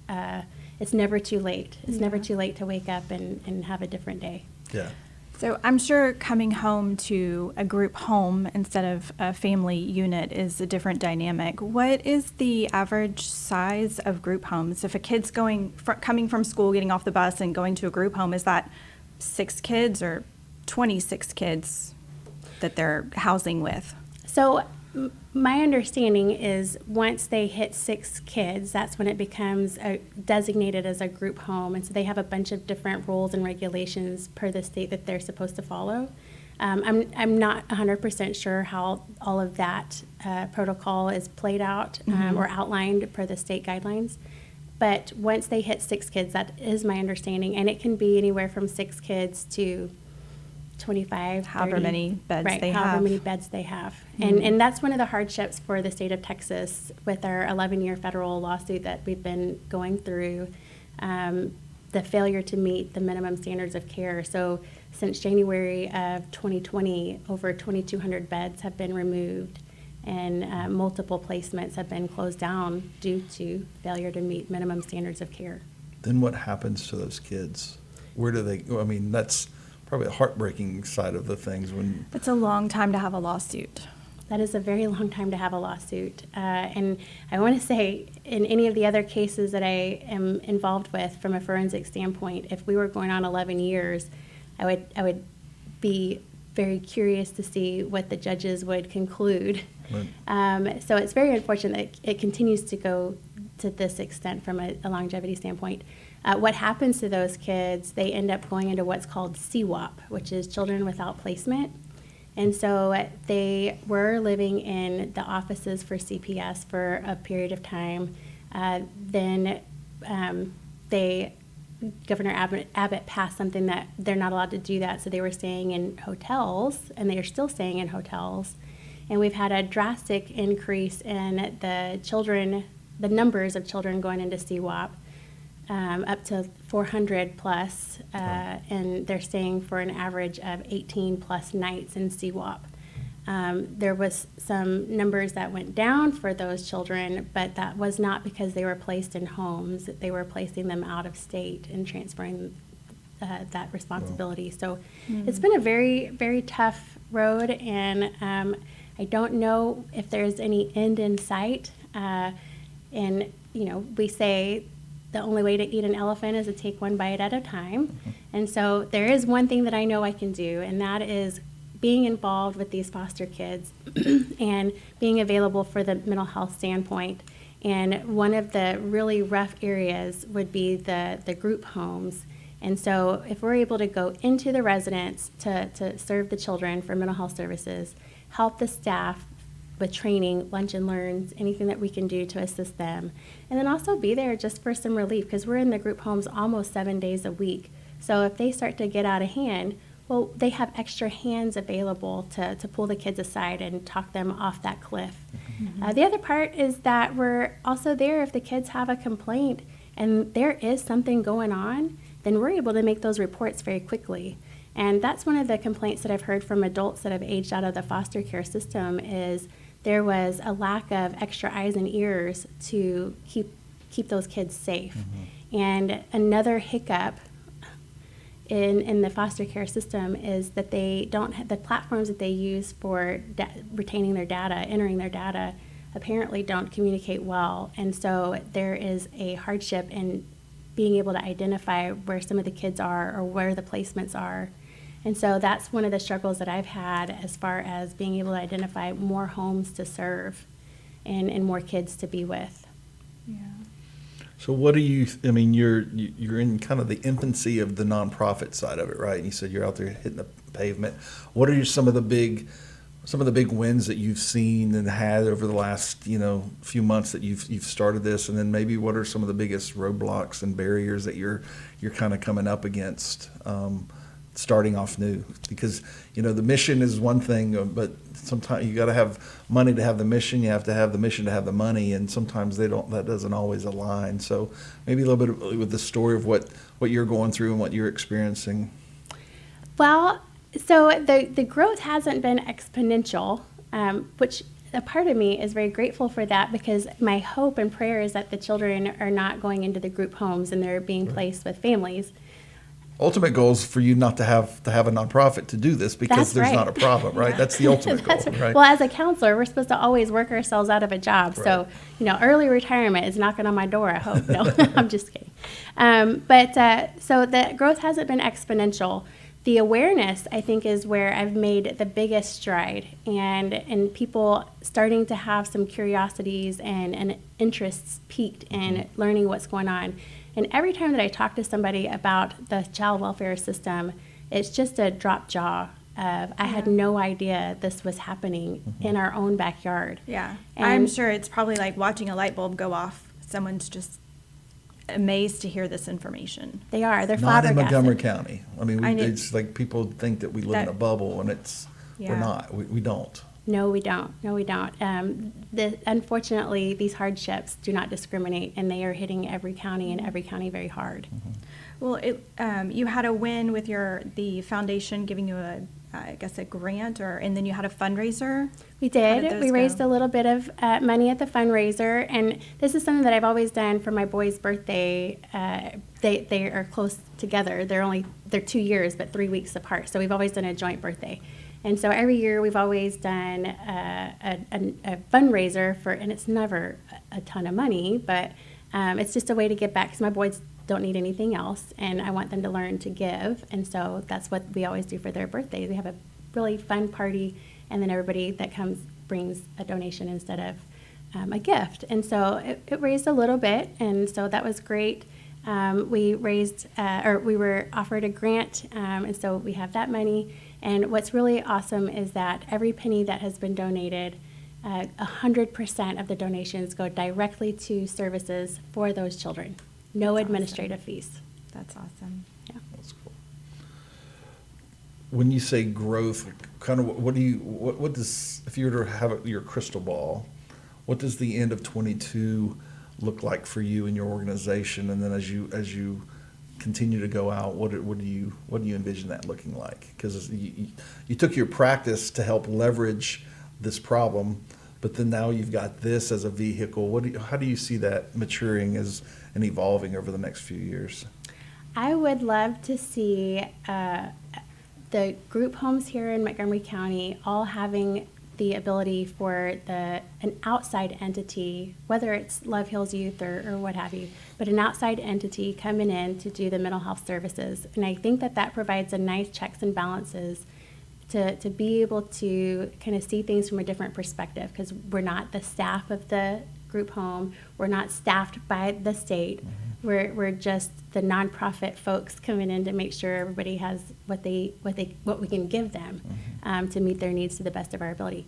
it's never too late. It's never too late to wake up and have a different day. Yeah. So I'm sure coming home to a group home instead of a family unit is a different dynamic. What is the average size of group homes? If a kid's coming from school, getting off the bus and going to a group home, is that 6 kids or 26 kids that they're housing with? So my understanding is once they hit 6 kids, that's when it becomes designated as a group home. And so they have a bunch of different rules and regulations per the state that they're supposed to follow. I'm not 100% sure how all of that protocol is played out or outlined per the state guidelines. But once they hit 6 kids, that is my understanding. And it can be anywhere from 6 kids to 25, However 30, many beds right, they however have. many beds they have. And that's one of the hardships for the state of Texas with our 11-year federal lawsuit that we've been going through, the failure to meet the minimum standards of care. So since January of 2020, over 2,200 beds have been removed, and multiple placements have been closed down due to failure to meet minimum standards of care. Then what happens to those kids? Where do they go? That's probably a heartbreaking side of the things when It's a long time to have a lawsuit. That is a very long time to have a lawsuit. And I want to say, in any of the other cases that I am involved with from a forensic standpoint, if we were going on 11 years, I would be very curious to see what the judges would conclude. Right. So it's very unfortunate that it continues to go to this extent from a longevity standpoint. What happens to those kids, they end up going into what's called CWAP, which is Children Without Placement. And so they were living in the offices for CPS for a period of time. Then Governor Abbott passed something that they're not allowed to do that, so they were staying in hotels, and they are still staying in hotels. And we've had a drastic increase in the numbers of children going into CWAP, up to 400 plus, and they're staying for an average of 18 plus nights in CWAP. There was some numbers that went down for those children, but that was not because they were placed in homes. They were placing them out of state and transferring that responsibility. So it's been a very, very tough road, and I don't know if there's any end in sight. And, we say the only way to eat an elephant is to take one bite at a time. And so there is one thing that I know I can do, and that is being involved with these foster kids and being available for the mental health standpoint. And one of the really rough areas would be the group homes. And so if we're able to go into the residence to serve the children for mental health services, help the staff with training, lunch and learns, anything that we can do to assist them. And then also be there just for some relief, because we're in the group homes almost 7 days a week. So if they start to get out of hand, well, they have extra hands available to pull the kids aside and talk them off that cliff. The other part is that we're also there if the kids have a complaint and there is something going on, then we're able to make those reports very quickly. And that's one of the complaints that I've heard from adults that have aged out of the foster care system is there was a lack of extra eyes and ears to keep those kids safe. And another hiccup in the foster care system is that they don't have the platforms that they use for retaining their data, entering their data, apparently don't communicate well. And so there is a hardship in being able to identify where some of the kids are or where the placements are. And so that's one of the struggles that I've had as far as being able to identify more homes to serve and more kids to be with. Yeah. So what do you, you're in kind of the infancy of the nonprofit side of it, right? And you said you're out there hitting the pavement. What are some of the big wins that you've seen and had over the last, few months that you've started this? And then maybe what are some of the biggest roadblocks and barriers that you're kind of coming up against starting off new? Because, the mission is one thing, but sometimes you got to have money to have the mission. You have to have the mission to have the money, and sometimes that doesn't always align. So maybe a little bit with the story of what you're going through and what you're experiencing. Well, so the growth hasn't been exponential, which a part of me is very grateful for that, because my hope and prayer is that the children are not going into the group homes and they're being placed with families. Ultimate goal is for you not to have a nonprofit to do this, because That's there's right. not a problem, right? That's the ultimate goal, right? Well, as a counselor, we're supposed to always work ourselves out of a job. Right. So, early retirement is knocking on my door, I hope. No, I'm just kidding. So the growth hasn't been exponential. The awareness, I think, is where I've made the biggest stride, and people starting to have some curiosities and interests piqued in learning what's going on. And every time that I talk to somebody about the child welfare system, it's just a drop jaw of, I had no idea this was happening in our own backyard. Yeah. And I'm sure it's probably like watching a light bulb go off. Someone's just amazed to hear this information. They are. They're Not in flabbergasted. Montgomery County. I know. It's like people think that we live in a bubble, and we're Yeah. not. We don't. No, we don't. Unfortunately, these hardships do not discriminate, and they are hitting every county and every county very hard. Well, you had a win with the foundation giving you a grant, and then you had a fundraiser. We How did. did those We raised go? a little bit of money at the fundraiser, and this is something that I've always done for my boy's birthday. They are close together. They're 2 years, but 3 weeks apart. So we've always done a joint birthday. And so every year we've always done a fundraiser for, and it's never a ton of money, but it's just a way to give back because my boys don't need anything else, and I want them to learn to give. And so that's what we always do for their birthdays. We have a really fun party, and then everybody that comes brings a donation instead of a gift. And so it raised a little bit, and so that was great. We raised, or we were offered a grant, and so we have that money. And what's really awesome is that every penny that has been donated, 100% of the donations go directly to services for those children. No That's administrative fees. That's awesome. Yeah. That's cool. When you say growth, kind of what does, if you were to have your crystal ball, what does the end of 22 look like for you and your organization? And then as you continue to go out, what do you envision that looking like? Because you took your practice to help leverage this problem, but then now you've got this as a vehicle. How do you see that maturing and evolving over the next few years? I would love to see the group homes here in Montgomery County all having the ability for an outside entity, whether it's Love Hills Youth or what have you, but an outside entity coming in to do the mental health services. And I think that provides a nice checks and balances to be able to kind of see things from a different perspective, because we're not the staff of the group home, we're not staffed by the state. Mm-hmm. We're just the nonprofit folks coming in to make sure everybody has what we can give them, mm-hmm. To meet their needs to the best of our ability.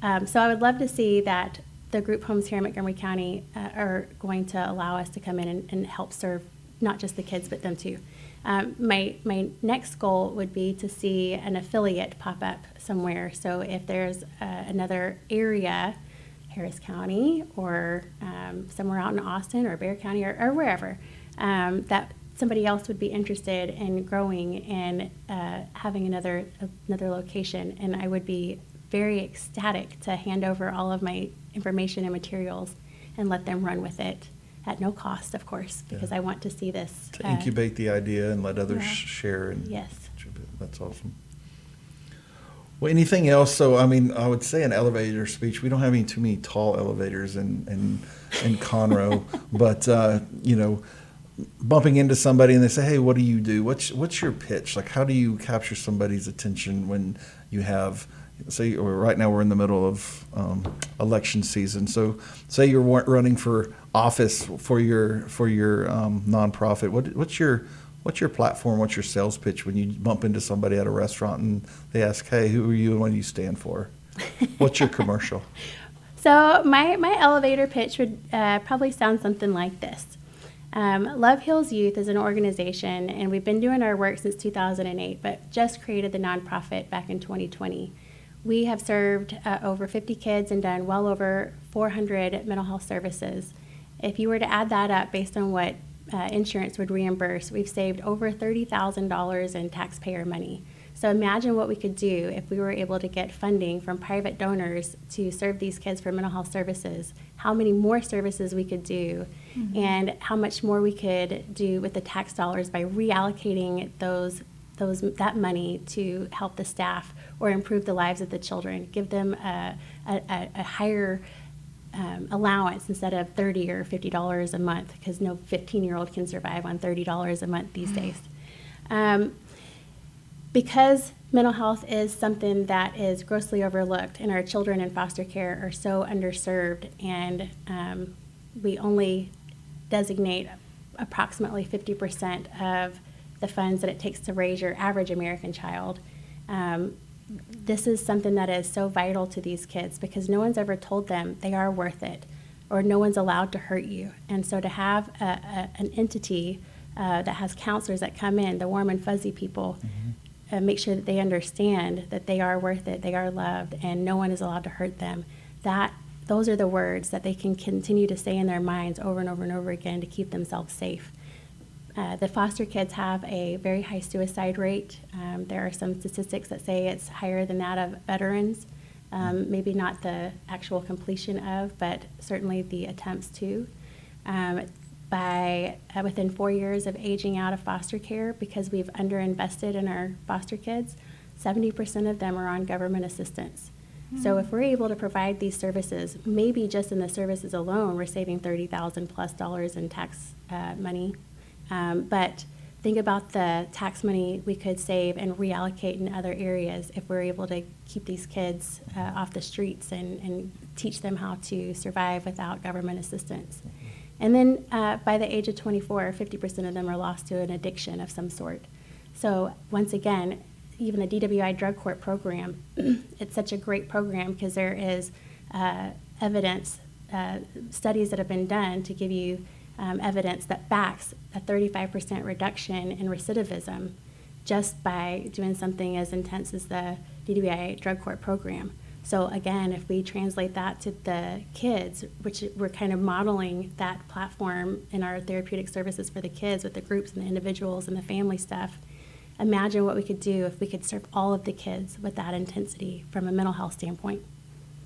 So I would love to see that the group homes here in Montgomery County are going to allow us to come in and help serve not just the kids but them too. My next goal would be to see an affiliate pop up somewhere. So if there's another area, Harris County or somewhere out in Austin or Bexar County or wherever, that somebody else would be interested in growing and having another location. And I would be very ecstatic to hand over all of my information and materials and let them run with it at no cost, of course, because I want to see this. To incubate the idea and let others Yeah. share. And Yes. That's awesome. Well, anything else? So, I mean, I would say an elevator speech. We don't have too many tall elevators in Conroe, but bumping into somebody and they say, "Hey, what do you do? What's your pitch? Like, how do you capture somebody's attention when you have?" Say, right now we're in the middle of election season. So, say you're running for office for your nonprofit. What's your platform? What's your sales pitch when you bump into somebody at a restaurant and they ask, "Hey, who are you and what do you stand for?" What's your commercial? So my elevator pitch would probably sound something like this. Love Hills Youth is an organization, and we've been doing our work since 2008, but just created the nonprofit back in 2020. We have served over 50 kids and done well over 400 mental health services. If you were to add that up based on what insurance would reimburse, we've saved over $30,000 in taxpayer money. So imagine what we could do if we were able to get funding from private donors to serve these kids for mental health services, how many more services we could do, mm-hmm. and how much more we could do with the tax dollars by reallocating that money to help the staff or improve the lives of the children, give them a higher allowance instead of $30 or $50 a month, because no 15-year-old can survive on $30 a month these days. Because mental health is something that is grossly overlooked, and our children in foster care are so underserved, and we only designate approximately 50% of the funds that it takes to raise your average American child. This is something that is so vital to these kids because no one's ever told them they are worth it, or no one's allowed to hurt you. And so to have an entity that has counselors that come in, the warm and fuzzy people, mm-hmm. Make sure that they understand that they are worth it, they are loved, and no one is allowed to hurt them. Those are the words that they can continue to say in their minds over and over and over again to keep themselves safe. The foster kids have a very high suicide rate. There are some statistics that say it's higher than that of veterans. Maybe not the actual completion of, but certainly the attempts to. Within 4 years of aging out of foster care, because we've underinvested in our foster kids, 70% of them are on government assistance. So if we're able to provide these services, maybe just in the services alone, we're saving $30,000+ in tax money. But think about the tax money we could save and reallocate in other areas if we're able to keep these kids off the streets and teach them how to survive without government assistance. And then by the age of 24, 50% of them are lost to an addiction of some sort. So once again, even the DWI drug court program, it's such a great program because there is evidence, studies that have been done to give you evidence that backs a 35% reduction in recidivism just by doing something as intense as the DWI drug court program. So again, if we translate that to the kids, which we're kind of modeling that platform in our therapeutic services for the kids with the groups and the individuals and the family stuff, imagine what we could do if we could serve all of the kids with that intensity from a mental health standpoint.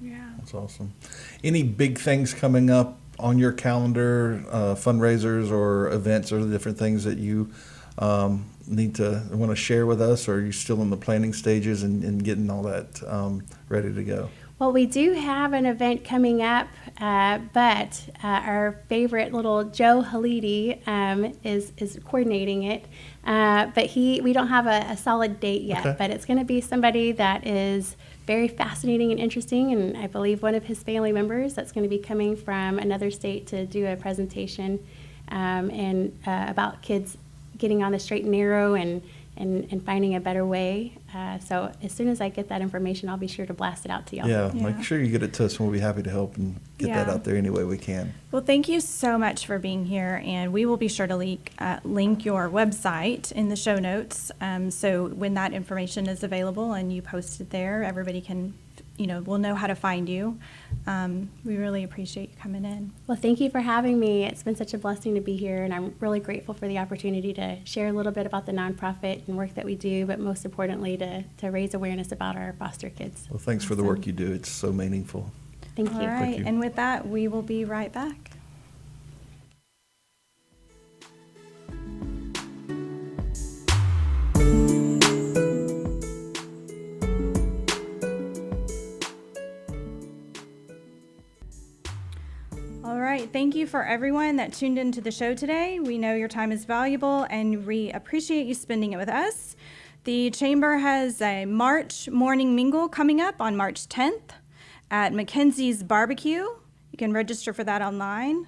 Yeah. That's awesome. Any big things coming up on your calendar, fundraisers or events or the different things that you want to share with us, or are you still in the planning stages and getting all that ready to go? Well, we do have an event coming up, but our favorite little Joe Halidi is coordinating it. But we don't have a solid date yet, Okay. but it's going to be somebody that is very fascinating and interesting, and I believe one of his family members that's going to be coming from another state to do a presentation about kids getting on the straight and narrow and finding a better way. So as soon as I get that information, I'll be sure to blast it out to y'all. Yeah, Yeah. make sure you get it to us, and we'll be happy to help and get that Yeah. out there any way we can. Well, thank you so much for being here, and we will be sure to link your website in the show notes. So when that information is available and you post it there, everybody can, will know how to find you. We really appreciate you coming in. Well, thank you for having me. It's been such a blessing to be here, and I'm really grateful for the opportunity to share a little bit about the nonprofit and work that we do, but most importantly, to raise awareness about our foster kids. Well, thanks for the work you do. It's so meaningful. Thank All you. right, you. and with that, we will be right back. All right, thank you for everyone that tuned into the show today. We know your time is valuable and we appreciate you spending it with us. The Chamber has a March morning mingle coming up on March 10th at Mackenzie's Barbecue. You can register for that online.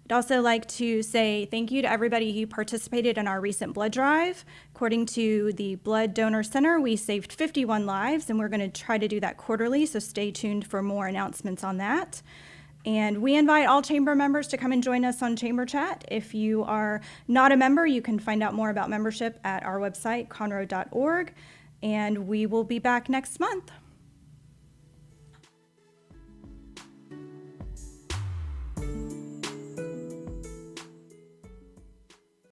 I'd also like to say thank you to everybody who participated in our recent blood drive. According to the Blood Donor Center, we saved 51 lives, and we're going to try to do that quarterly, so stay tuned for more announcements on that. And we invite all Chamber members to come and join us on Chamber Chat. If you are not a member, you can find out more about membership at our website, conroe.org, and we will be back next month.